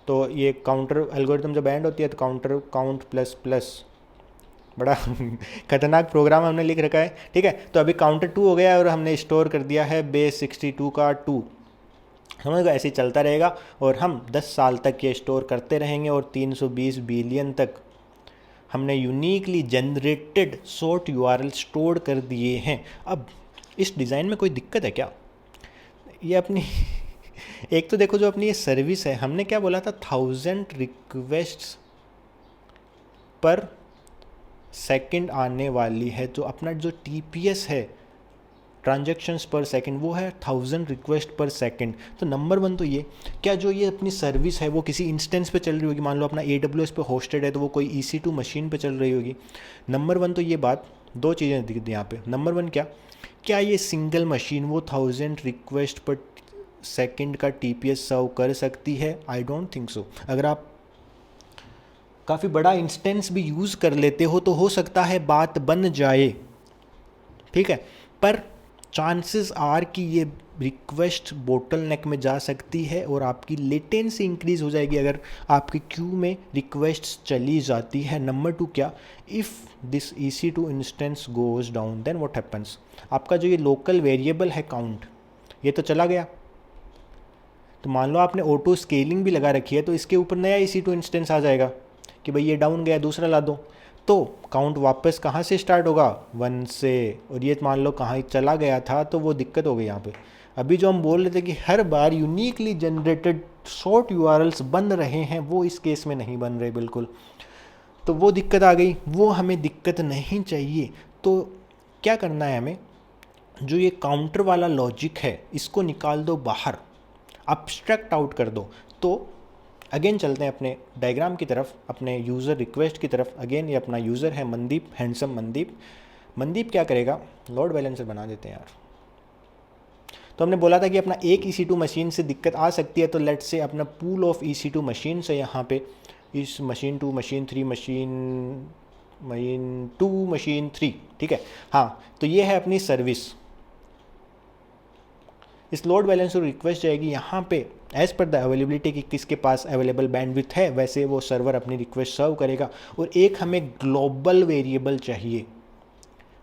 Speaker 1: तो ये काउंटर एल्गोरिथम जब एंड होती है तो काउंटर काउंट प्लस प्लस, बड़ा खतरनाक प्रोग्राम हमने लिख रखा है, ठीक है? तो अभी काउंटर 2 हो गया है और हमने स्टोर कर दिया है बेस 62 का 2। समझ गए? ऐसे ही चलता रहेगा और हम 10 साल तक ये स्टोर करते रहेंगे और 320 बिलियन तक हमने uniquely generated short URL store कर दिए हैं। अब इस डिज़ाइन में कोई दिक्कत है क्या? ये अपनी एक तो देखो, जो अपनी ये सर्विस है, हमने क्या बोला था, 1000 रिक्वेस्ट्स पर सेकंड आने वाली है। जो अपना जो टीपीएस है, ट्रांजैक्शंस पर सेकंड, वो है 1000 रिक्वेस्ट पर सेकंड। तो नंबर 1 तो ये, क्या जो ये अपनी सर्विस है वो किसी इंस्टेंस पे चल रही होगी? मान लो अपना AWS पे होस्टेड है तो वो कोई EC2 मशीन पे चल रही होगी। नंबर 1 तो ये बात, दो चीज़ें दिख दी यहाँ पे। नंबर 1 क्या ये सिंगल मशीन वो 1000 रिक्वेस्ट पर सेकंड का TPS सर्व कर सकती है? I don't think so. अगर आप काफ़ी बड़ा इंस्टेंस भी यूज़ कर लेते हो तो हो सकता है बात बन जाए, ठीक है? पर चांसेस आर कि ये रिक्वेस्ट बोटलनेक में जा सकती है और आपकी लेटेंसी इंक्रीज हो जाएगी अगर आपकी क्यू में रिक्वेस्ट्स चली जाती है। नंबर 2 क्या, if this EC2 instance goes down then what happens? आपका जो ये लोकल वेरिएबल है काउंट, ये तो चला गया। तो मान लो आपने ऑटो स्केलिंग भी लगा रखी है तो इसके ऊपर नया EC2 इंस्टेंस आ जाएगा कि भाई ये डाउन गया, दूसरा ला दो। तो काउंट वापस कहाँ से स्टार्ट होगा, 1 से, और ये मान लो कहाँ चला गया था, तो वो दिक्कत हो गई यहाँ पे। अभी जो हम बोल रहे थे कि हर बार यूनिकली जनरेटेड शॉर्ट यूआरएल्स बन रहे हैं, वो इस केस में नहीं बन रहे बिल्कुल, तो वो दिक्कत आ गई, वो हमें दिक्कत नहीं चाहिए। तो क्या करना है हमें, जो ये काउंटर वाला लॉजिक है इसको निकाल दो बाहर, अब्स्ट्रैक्ट आउट कर दो। तो अगेन चलते हैं अपने डायग्राम की तरफ, अपने यूज़र रिक्वेस्ट की तरफ। अगेन ये अपना यूज़र है मनदीप, हैंडसम मनदीप। मनदीप क्या करेगा, लोड बैलेंसर बना देते हैं यार। तो हमने बोला था कि अपना एक EC2 मशीन से दिक्कत आ सकती है, तो लेट्स से अपना पूल ऑफ EC2 मशीन से यहाँ पे इस मशीन 2, मशीन 3, मशीन 2, मशीन 3, ठीक है। हाँ, तो ये है अपनी सर्विस। इस लोड बैलेंसर रिक्वेस्ट जाएगी यहाँ पे एज़ पर द अवेलेबिलिटी की किसके पास अवेलेबल बैंडविड्थ है, वैसे वो सर्वर अपनी रिक्वेस्ट सर्व करेगा। और एक हमें ग्लोबल वेरिएबल चाहिए,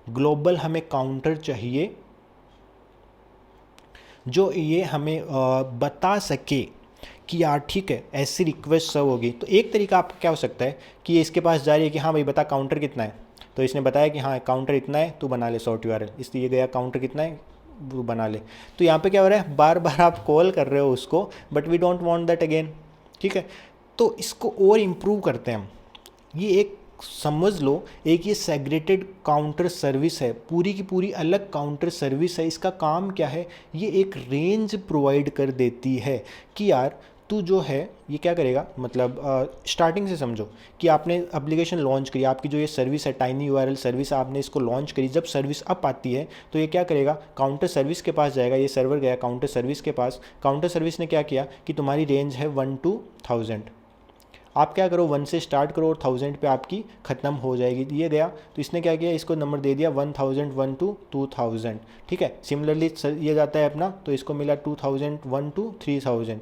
Speaker 1: ग्लोबल हमें काउंटर चाहिए जो ये हमें बता सके कि यार ठीक है ऐसी रिक्वेस्ट सर्व होगी। तो एक तरीका आपका क्या हो सकता है कि ये इसके पास जा रही है कि हाँ भाई बता काउंटर कितना है, तो इसने बताया कि हाँ काउंटर इतना है, तू बना ले सॉर्ट यूआरएल, इसलिए गया काउंटर कितना है वो बना ले। तो यहाँ पे क्या हो रहा है, बार बार आप कॉल कर रहे हो उसको, but we don't want that again, ठीक है। तो इसको और इम्प्रूव करते हैं हम। ये एक समझ लो, एक ये सेग्रेटेड काउंटर सर्विस है, पूरी की पूरी अलग काउंटर सर्विस है। इसका काम क्या है, ये एक रेंज प्रोवाइड कर देती है कि यार तू जो है ये क्या करेगा, मतलब स्टार्टिंग से समझो कि आपने एप्लीकेशन लॉन्च करी, आपकी जो ये सर्विस है टाइनी यूआरएल सर्विस, आपने इसको लॉन्च करी। जब सर्विस अप आती है तो ये क्या करेगा, काउंटर सर्विस के पास जाएगा, ये सर्वर गया काउंटर सर्विस के पास। काउंटर सर्विस ने क्या किया कि तुम्हारी रेंज है 1 to 1000, आप क्या करो 1 से स्टार्ट करो और 1000 पे आपकी ख़त्म हो जाएगी। ये गया, तो इसने क्या किया, इसको नंबर दे दिया 1001 to 2000, ठीक है। सिमिलरली ये जाता है अपना, तो इसको मिला 2001 to 3000।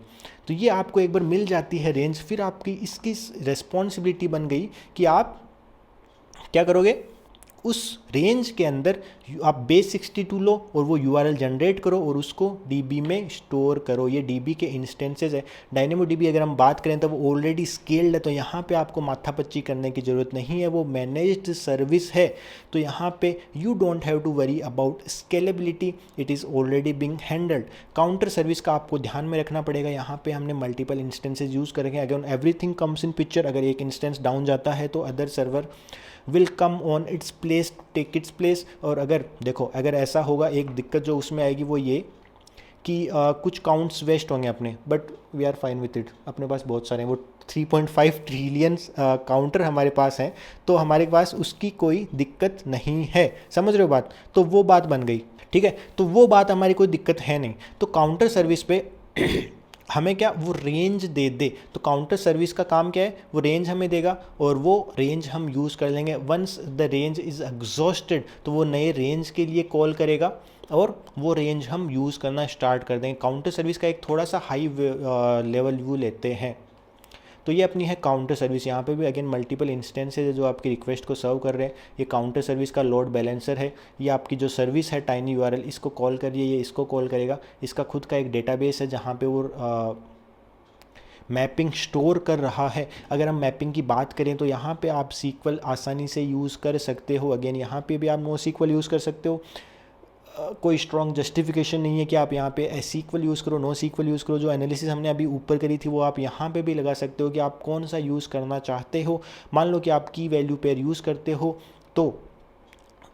Speaker 1: तो ये आपको एक बार मिल जाती है रेंज, फिर आपकी इसकी रिस्पॉन्सिबिलिटी बन गई कि आप क्या करोगे, उस रेंज के अंदर आप बेस 62 लो और वो यूआरएल जनरेट करो और उसको डीबी में स्टोर करो। ये डीबी के इंस्टेंसेस है। डायनेमो डीबी अगर हम बात करें तो वो ऑलरेडी स्केल्ड है, तो यहाँ पे आपको माथापच्ची करने की ज़रूरत नहीं है, वो मैनेज्ड सर्विस है। तो यहाँ पे you don't have to worry about scalability, it is already being handled. Counter service का आपको ध्यान में रखना पड़ेगा, यहाँ पे हमने मल्टीपल इंस्टेंसेज यूज़ करेंगे। अगर एवरीथिंग कम्स इन पिक्चर, अगर एक इंस्टेंस डाउन जाता है तो other server will come on its place, take its place. और अगर देखो, अगर ऐसा होगा, एक दिक्कत जो उसमें आएगी वो ये कि कुछ काउंट्स वेस्ट होंगे अपने, but we are fine with it, अपने पास बहुत सारे हैं, वो 3.5 ट्रिलियन काउंटर हमारे पास हैं, तो हमारे पास उसकी कोई दिक्कत नहीं है। समझ रहे हो बात, तो वो बात बन गई, ठीक है। तो वो बात हमारी कोई दिक्कत है नहीं। तो काउंटर सर्विस पे हमें क्या, वो रेंज दे दे। तो काउंटर सर्विस का काम क्या है, वो रेंज हमें देगा और वो रेंज हम यूज़ कर लेंगे। Once the range is exhausted, तो वो नए रेंज के लिए कॉल करेगा और वो रेंज हम यूज़ करना स्टार्ट कर देंगे। काउंटर सर्विस का एक थोड़ा सा हाई लेवल व्यू लेते हैं। तो ये अपनी है काउंटर सर्विस। यहाँ पे भी अगेन मल्टीपल इंस्टेंसेज है जो आपकी रिक्वेस्ट को सर्व कर रहे हैं। ये काउंटर सर्विस का लोड बैलेंसर है। ये आपकी जो सर्विस है टाइनी यूआरएल, इसको कॉल करिए, ये इसको कॉल करेगा। इसका खुद का एक डेटाबेस है जहाँ पे वो मैपिंग स्टोर कर रहा है। अगर हम मैपिंग की बात करें तो यहाँ पे आप सीक्वल आसानी से यूज़ कर सकते हो। अगेन यहाँ पे भी आप नो सीक्वल यूज़ कर सकते हो। कोई स्ट्रॉन्ग जस्टिफिकेशन नहीं है कि आप यहाँ पे सीक्वल यूज़ करो, नो सीक्वल यूज़ करो। जो एनालिसिस हमने अभी ऊपर करी थी वो आप यहाँ पे भी लगा सकते हो कि आप कौन सा यूज़ करना चाहते हो। मान लो कि आप की वैल्यू पेयर यूज़ करते हो, तो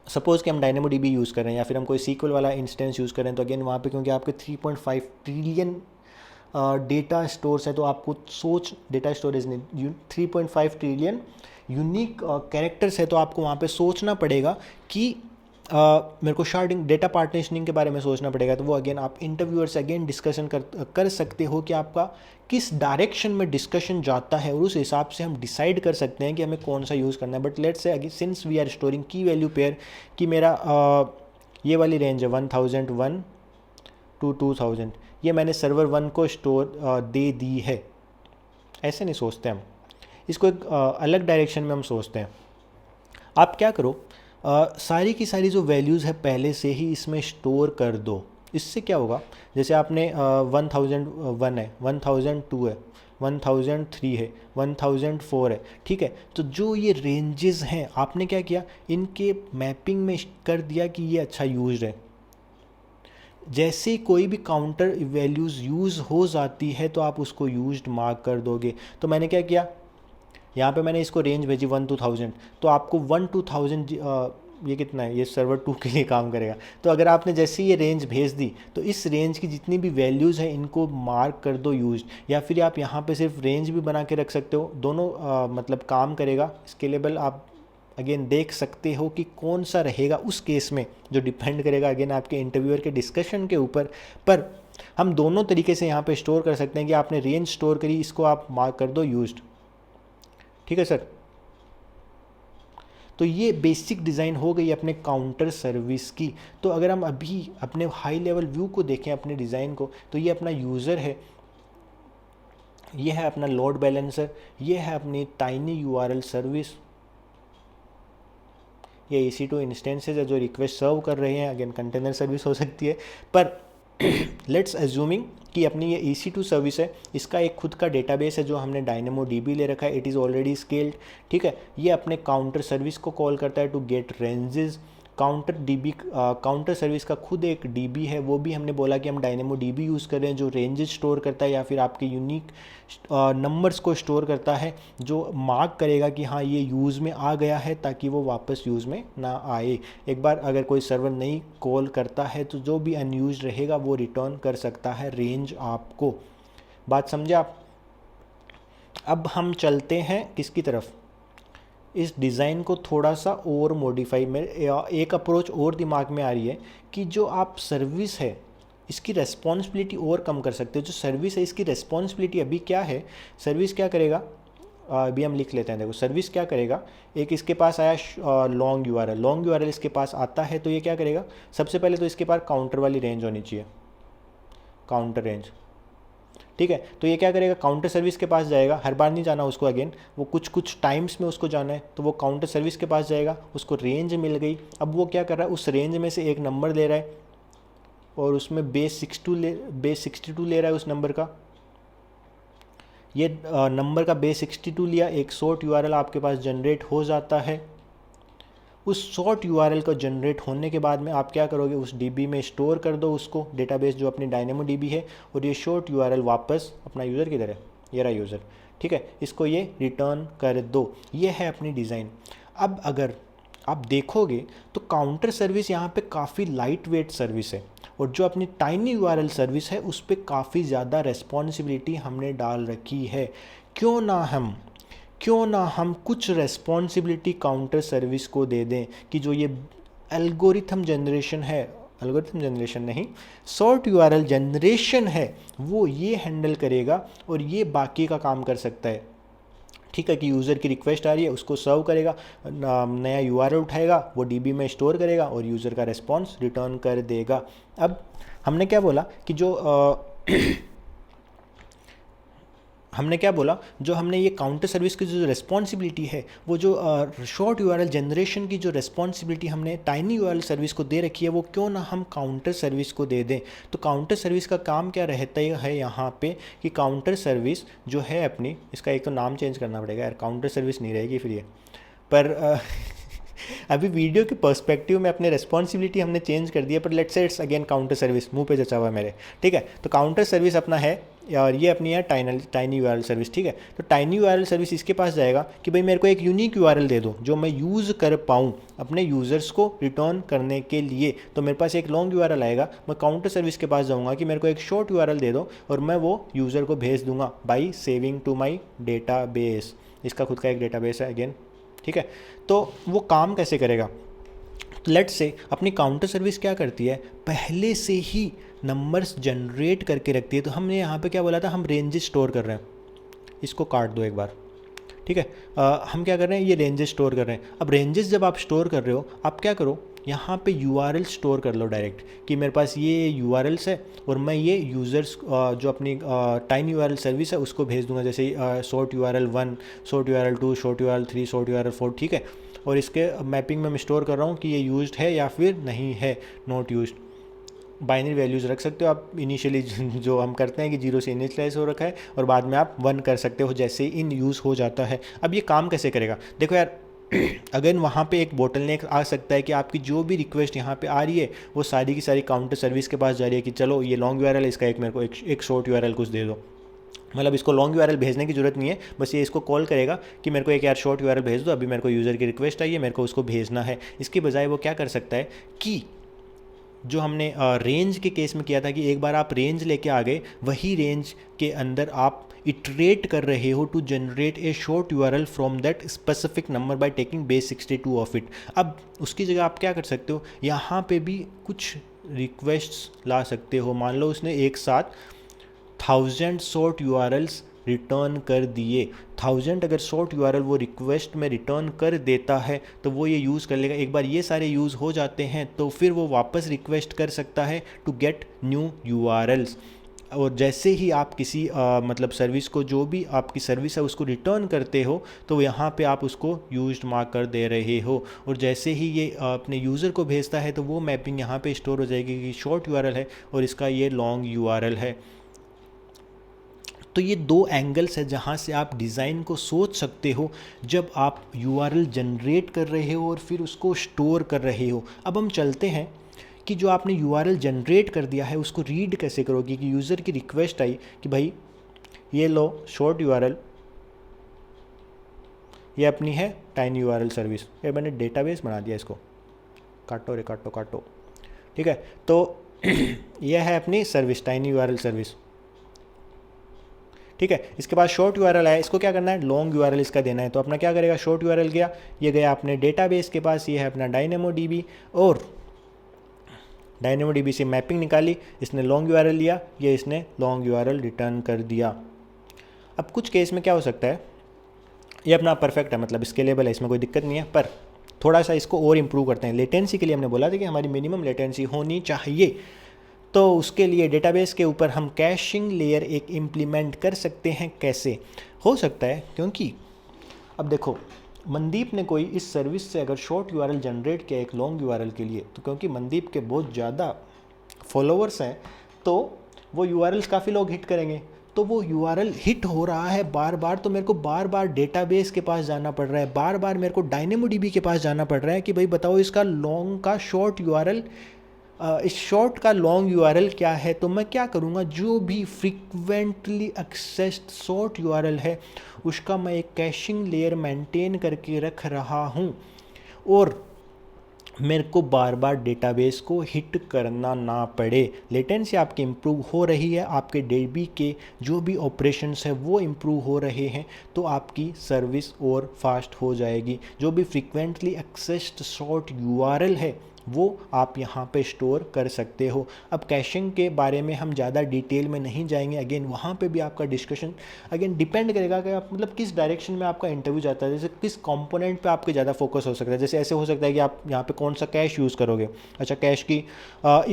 Speaker 1: सपोज़ कि हम डायनेमो डीबी यूज़ कर रहे हैं या फिर हम कोई सीक्वल वाला इंस्टेंस यूज़ कर रहे हैं, तो अगेन वहाँ पे क्योंकि आपके 3.5 ट्रिलियन डेटा स्टोर्स है, तो आपको सोच, डेटा स्टोरेज नहीं, 3.5 ट्रिलियन यूनिक कैरेक्टर्स है, तो आपको वहाँ पे सोचना पड़ेगा कि मेरे को शार्डिंग, डेटा पार्टीशनिंग के बारे में सोचना पड़ेगा। तो वो अगेन आप इंटरव्यूअर से अगेन डिस्कशन कर सकते हो कि आपका किस डायरेक्शन में डिस्कशन जाता है, और उस हिसाब से हम डिसाइड कर सकते हैं कि हमें कौन सा यूज़ करना है। But let's say again since we are storing key value pair, कि मेरा ये वाली रेंज है 1001 to 2000, ये मैंने सर्वर 1 को स्टोर दे दी है। ऐसे नहीं सोचते हम, इसको एक अलग डायरेक्शन में हम सोचते हैं। आप क्या करो, सारी की सारी जो वैल्यूज़ है पहले से ही इसमें स्टोर कर दो। इससे क्या होगा, जैसे आपने 1001 है, 1002 है, 1003 है, 1004 है, ठीक है। तो जो ये रेंजेस हैं आपने क्या किया, इनके मैपिंग में कर दिया कि ये अच्छा यूज्ड है। जैसे कोई भी काउंटर वैल्यूज़ यूज़ हो जाती है तो आप उसको यूज्ड मार्क कर दोगे। तो मैंने क्या किया, यहाँ पे मैंने इसको रेंज भेजी 1 to 1000, तो आपको 1 to 1000 ये कितना है, ये सर्वर 2 के लिए काम करेगा। तो अगर आपने जैसे ये रेंज भेज दी तो इस रेंज की जितनी भी वैल्यूज़ हैं इनको मार्क कर दो यूज्ड, या फिर आप यहाँ पे सिर्फ रेंज भी बना के रख सकते हो, दोनों मतलब काम करेगा। स्केलेबल आप अगेन देख सकते हो कि कौन सा रहेगा उस केस में, जो डिपेंड करेगा अगेन आपके इंटरव्यूअर के डिस्कशन के ऊपर। पर हम दोनों तरीके से यहाँ पे स्टोर कर सकते हैं कि आपने रेंज स्टोर करी, इसको आप मार्क कर दो यूज्ड, ठीक है सर। तो ये बेसिक डिज़ाइन हो गई अपने काउंटर सर्विस की। तो अगर हम अभी अपने हाई लेवल व्यू को देखें अपने डिज़ाइन को, तो ये अपना यूज़र है, ये है अपना लोड बैलेंसर, ये है अपनी टाइनी यूआरएल सर्विस, ये EC2 इंस्टेंसेस है जो रिक्वेस्ट सर्व कर रहे हैं। अगेन कंटेनर सर्विस हो सकती है, पर लेट्स अज्यूमिंग कि अपनी ये EC2 सर्विस है, इसका एक खुद का डेटाबेस है जो हमने DynamoDB ले रखा है, इट इज़ ऑलरेडी स्केल्ड, ठीक है। ये अपने काउंटर सर्विस को कॉल करता है to get ranges. Counter service का खुद एक DB है, वो भी हमने बोला कि हम DynamoDB यूज़ कर रहे हैं जो रेंजेस स्टोर करता है या फिर आपके यूनिक नंबर्स को स्टोर करता है, जो मार्क करेगा कि हाँ ये यूज़ में आ गया है ताकि वो वापस यूज़ में ना आए। एक बार अगर कोई सर्वर नहीं कॉल करता है तो जो भी अनयूज्ड रहेगा वो रिटर्न कर सकता है रेंज आपको। बात समझे आप। अब हम चलते हैं किसकी तरफ, इस डिज़ाइन को थोड़ा सा और मॉडिफाई में, एक अप्रोच और दिमाग में आ रही है कि जो आप सर्विस है इसकी रेस्पॉन्सिबिलिटी और कम कर सकते हो। जो सर्विस है इसकी रेस्पॉन्सिबिलिटी अभी क्या है, सर्विस क्या करेगा, अभी हम लिख लेते हैं। देखो सर्विस क्या करेगा, एक इसके पास आया लॉन्ग यूआरएल इसके पास आता है, तो ये क्या करेगा, सबसे पहले तो इसके पास काउंटर वाली रेंज होनी चाहिए, काउंटर रेंज, ठीक है। तो ये क्या करेगा, काउंटर सर्विस के पास जाएगा, हर बार नहीं जाना उसको, अगेन वो कुछ टाइम्स में उसको जाना है, तो वो काउंटर सर्विस के पास जाएगा, उसको रेंज मिल गई। अब वो क्या कर रहा है, उस रेंज में से एक नंबर ले रहा है और उसमें बेस 62 ले रहा है उस नंबर का। ये नंबर का बेस 62 लिया, एक शॉर्ट यूआरएल आपके पास जनरेट हो जाता है। उस शॉर्ट यूआरएल को जनरेट होने के बाद में आप क्या करोगे, उस DB में स्टोर कर दो उसको, डेटाबेस जो अपनी DynamoDB है, और ये शॉर्ट यूआरएल वापस अपना यूज़र किधर है, ये रहा यूज़र, ठीक है, इसको ये रिटर्न कर दो। ये है अपनी डिज़ाइन। अब अगर आप देखोगे तो काउंटर सर्विस यहाँ पे काफ़ी लाइट वेट सर्विस है, और जो अपनी टाइनी यूआरएल सर्विस है उस पर काफ़ी ज़्यादा रेस्पॉन्सिबिलिटी हमने डाल रखी है। क्यों ना हम कुछ रेस्पॉन्सिबिलिटी काउंटर सर्विस को दे दें कि जो ये एल्गोरिथम जनरेशन नहीं, शॉर्ट यूआरएल जनरेशन है, वो ये हैंडल करेगा और ये बाकी का काम कर सकता है, ठीक है। कि यूज़र की रिक्वेस्ट आ रही है, उसको सर्व करेगा, नया यूआरएल उठाएगा, वो DB में स्टोर करेगा और यूज़र का रिस्पॉन्स रिटर्न कर देगा। अब हमने क्या बोला कि जो हमने ये काउंटर सर्विस की जो रिस्पॉन्सिबिलिटी है, वो जो शॉर्ट यूआरएल जनरेशन की जो रिस्पॉन्सिबिलिटी हमने टाइनी यूआरएल सर्विस को दे रखी है, वो क्यों ना हम काउंटर सर्विस को दे दें। तो काउंटर सर्विस का काम क्या रहता है यहाँ पे कि काउंटर सर्विस जो है अपनी, इसका एक तो नाम चेंज करना पड़ेगा यार, काउंटर सर्विस नहीं रहेगी फिर ये, पर अभी वीडियो के पर्सपेक्टिव में अपने रिस्पॉन्सिबिलिटी हमने चेंज कर दिया, पर let's say it's again counter service, मुंह पे जचा हुआ है मेरे, ठीक है। तो काउंटर सर्विस अपना है और ये अपनी है टाइनी यूआरएल सर्विस, ठीक है। तो टाइनी यूआरएल सर्विस इसके पास जाएगा कि भाई मेरे को एक यूनिक यूआरएल दे दो जो मैं यूज़ कर पाऊँ अपने यूज़र्स को रिटर्न करने के लिए। तो मेरे पास एक लॉन्ग यूआरएल आएगा, मैं काउंटर सर्विस के पास जाऊँगा कि मेरे को एक शॉर्ट यूआरएल दे दो और मैं वो यूज़र को भेज दूंगा by saving to my database. इसका खुद का एक डेटाबेस है अगेन, ठीक है। तो वो काम कैसे करेगा, तो लेट्स से अपनी काउंटर सर्विस क्या करती है, पहले से ही नंबर्स जनरेट करके रखती है। तो हमने यहाँ पे क्या बोला था, हम रेंजेस स्टोर कर रहे हैं, इसको काट दो एक बार, ठीक है। हम क्या कर रहे हैं, ये रेंजेस स्टोर कर रहे हैं। अब रेंजेस जब आप स्टोर कर रहे हो, आप क्या करो, यहाँ पे यूआरएल स्टोर कर लो डायरेक्ट, कि मेरे पास ये यूआरएल्स है और मैं ये यूज़र्स जो अपनी टाइम यूआरएल सर्विस है उसको भेज दूंगा, जैसे short URL 1, short URL 2, short URL 3, short URL 4, ठीक है। और इसके मैपिंग में मैं स्टोर कर रहा हूँ कि ये यूज्ड है या फिर नहीं है, नॉट यूज्ड। बाइनरी वैल्यूज़ रख सकते हो आप इनिशियली जो हम करते हैं कि 0 से इनिशियलाइज हो रखा है, और बाद में आप 1 कर सकते हो जैसे ही इन यूज़ हो जाता है। अब ये काम कैसे करेगा, देखो यार अगर वहाँ पे एक बोटलनेक आ सकता है कि आपकी जो भी रिक्वेस्ट यहाँ पे आ रही है वो सारी की सारी काउंटर सर्विस के पास जा रही है कि चलो ये लॉन्ग यूआरएल है, इसका एक मेरे को एक शॉर्ट यूआरएल कुछ दे दो। मतलब इसको लॉन्ग यूआरएल भेजने की जरूरत नहीं है, बस ये इसको कॉल करेगा कि मेरे को एक यार शॉर्ट यूआरएल भेज दो, अभी मेरे को यूज़र की रिक्वेस्ट आई है, मेरे को उसको भेजना है। इसके बजाय वो क्या कर सकता है कि जो हमने रेंज के केस में किया था कि एक बार आप रेंज लेके आ गए, वही रेंज के अंदर आप इटरेट कर रहे हो to generate a short URL from that specific number by taking base 62 of it. अब उसकी जगह आप क्या कर सकते हो, यहाँ पे भी कुछ रिक्वेस्ट्स ला सकते हो। मान लो उसने एक साथ 1000 शॉर्ट यूआरएल्स रिटर्न कर दिए, 1000 अगर शॉर्ट यूआरएल वो रिक्वेस्ट में रिटर्न कर देता है तो वो ये यूज़ कर लेगा। एक बार ये सारे यूज़ हो जाते हैं तो फिर वो वापस रिक्वेस्ट कर सकता है टू गेट न्यू यूआरएल्स। और जैसे ही आप किसी मतलब सर्विस को, जो भी आपकी सर्विस है उसको रिटर्न करते हो, तो यहाँ पे आप उसको यूज्ड मार्क कर दे रहे हो। और जैसे ही ये अपने यूज़र को भेजता है तो वो मैपिंग यहाँ पे स्टोर हो जाएगी कि शॉर्ट यूआरएल है और इसका ये लॉन्ग यूआरएल है। तो ये दो एंगल्स है जहाँ से आप डिज़ाइन को सोच सकते हो जब आप यूआरएल जनरेट कर रहे हो और फिर उसको स्टोर कर रहे हो। अब हम चलते हैं कि जो आपने यूआरएल जनरेट कर दिया है उसको रीड कैसे करोगे। कि यूज़र की रिक्वेस्ट आई कि भाई ये लो शॉर्ट यूआरएल, ये अपनी है टाइनी यूआरएल सर्विस, ये मैंने डेटाबेस बना दिया, इसको काटो रे काटो काटो, ठीक है। तो यह है अपनी सर्विस टाइनी यूआरएल सर्विस, ठीक है। इसके बाद शॉर्ट यूआरएल है, इसको क्या करना है, लॉन्ग यूआरएल इसका देना है। तो अपना क्या करेगा, शॉर्ट यूआरएल गया, ये गया अपने डेटाबेस के पास, ये है अपना डायनेमोडीबी, और डायनेमोडीबी से मैपिंग निकाली, इसने लॉन्ग यूआरएल लिया, ये इसने लॉन्ग यूआरएल रिटर्न कर दिया। अब कुछ केस में क्या हो सकता है, ये अपना परफेक्ट है, मतलब स्केलेबल है, इसमें कोई दिक्कत नहीं है, पर थोड़ा सा इसको और इम्प्रूव करते हैं। लेटेंसी के लिए हमने बोला था कि हमारी मिनिमम लेटेंसी होनी चाहिए, तो उसके लिए डेटाबेस के ऊपर हम कैशिंग लेयर एक इम्प्लीमेंट कर सकते हैं। कैसे हो सकता है, क्योंकि अब देखो मनदीप ने कोई इस सर्विस से अगर शॉर्ट यूआरएल जनरेट किया एक लॉन्ग यूआरएल के लिए, तो क्योंकि मनदीप के बहुत ज़्यादा फॉलोअर्स हैं तो वो यूआरएल्स काफ़ी लोग हिट करेंगे। तो वो यूआरएल हिट हो रहा है बार बार, तो मेरे को बार बार डेटाबेस के पास जाना पड़ रहा है, बार बार मेरे को डायनेमोडीबी के पास जाना पड़ रहा है कि भाई बताओ इसका लॉन्ग का शॉर्ट यूआरएल, इस शॉर्ट का लॉन्ग यूआरएल क्या है। तो मैं क्या करूँगा, जो भी फ्रीक्वेंटली एक्सेस्ड शॉर्ट यूआरएल है उसका मैं एक कैशिंग लेयर मेंटेन करके रख रहा हूँ, और मेरे को बार बार डेटाबेस को हिट करना ना पड़े। लेटेंसी आपकी इम्प्रूव हो रही है, आपके डेबी के जो भी ऑपरेशंस है वो इम्प्रूव हो रहे हैं, तो आपकी सर्विस और फास्ट हो जाएगी। जो भी फ्रीक्वेंटली एक्सेस्ड शॉर्ट यूआरएल है वो आप यहाँ पे स्टोर कर सकते हो। अब कैशिंग के बारे में हम ज़्यादा डिटेल में नहीं जाएंगे, अगेन वहाँ पे भी आपका डिस्कशन अगेन डिपेंड करेगा कि आप मतलब किस डायरेक्शन में आपका इंटरव्यू जाता है, जैसे किस कंपोनेंट पे आपके ज़्यादा फोकस हो सकता है। जैसे ऐसे हो सकता है कि आप यहाँ पे कौन सा कैश यूज़ करोगे, अच्छा कैश की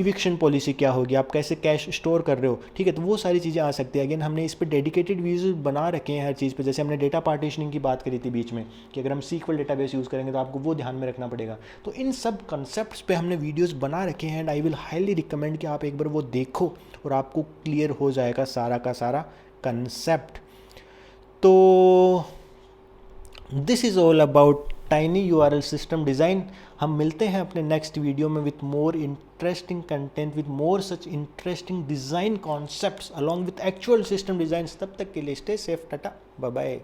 Speaker 1: इविक्शन पॉलिसी क्या होगी, आप कैसे कैश स्टोर कर रहे हो, ठीक है, तो वो सारी चीज़ें आ सकती है। अगेन हमने इस पर डेडिकेटेड वीडियोज बना रखे हैं हर चीज़ पर। जैसे हमने डेटा पार्टीशनिंग की बात करी थी बीच में कि अगर हम SQL डेटाबेस यूज़ करेंगे तो आपको वो ध्यान में रखना पड़ेगा। तो इन सब कंसेप्ट पे हमने वीडियोस बना रखे हैं, and I will highly recommend कि आप एक बार वो देखो और आपको क्लियर हो जाएगा सारा का सारा कंसेप्ट। तो this is all about tiny URL system design. हम मिलते हैं अपने नेक्स्ट वीडियो में with more interesting content, with more such interesting design concepts along with actual system design. तब तक के लिए stay safe, tata bye bye.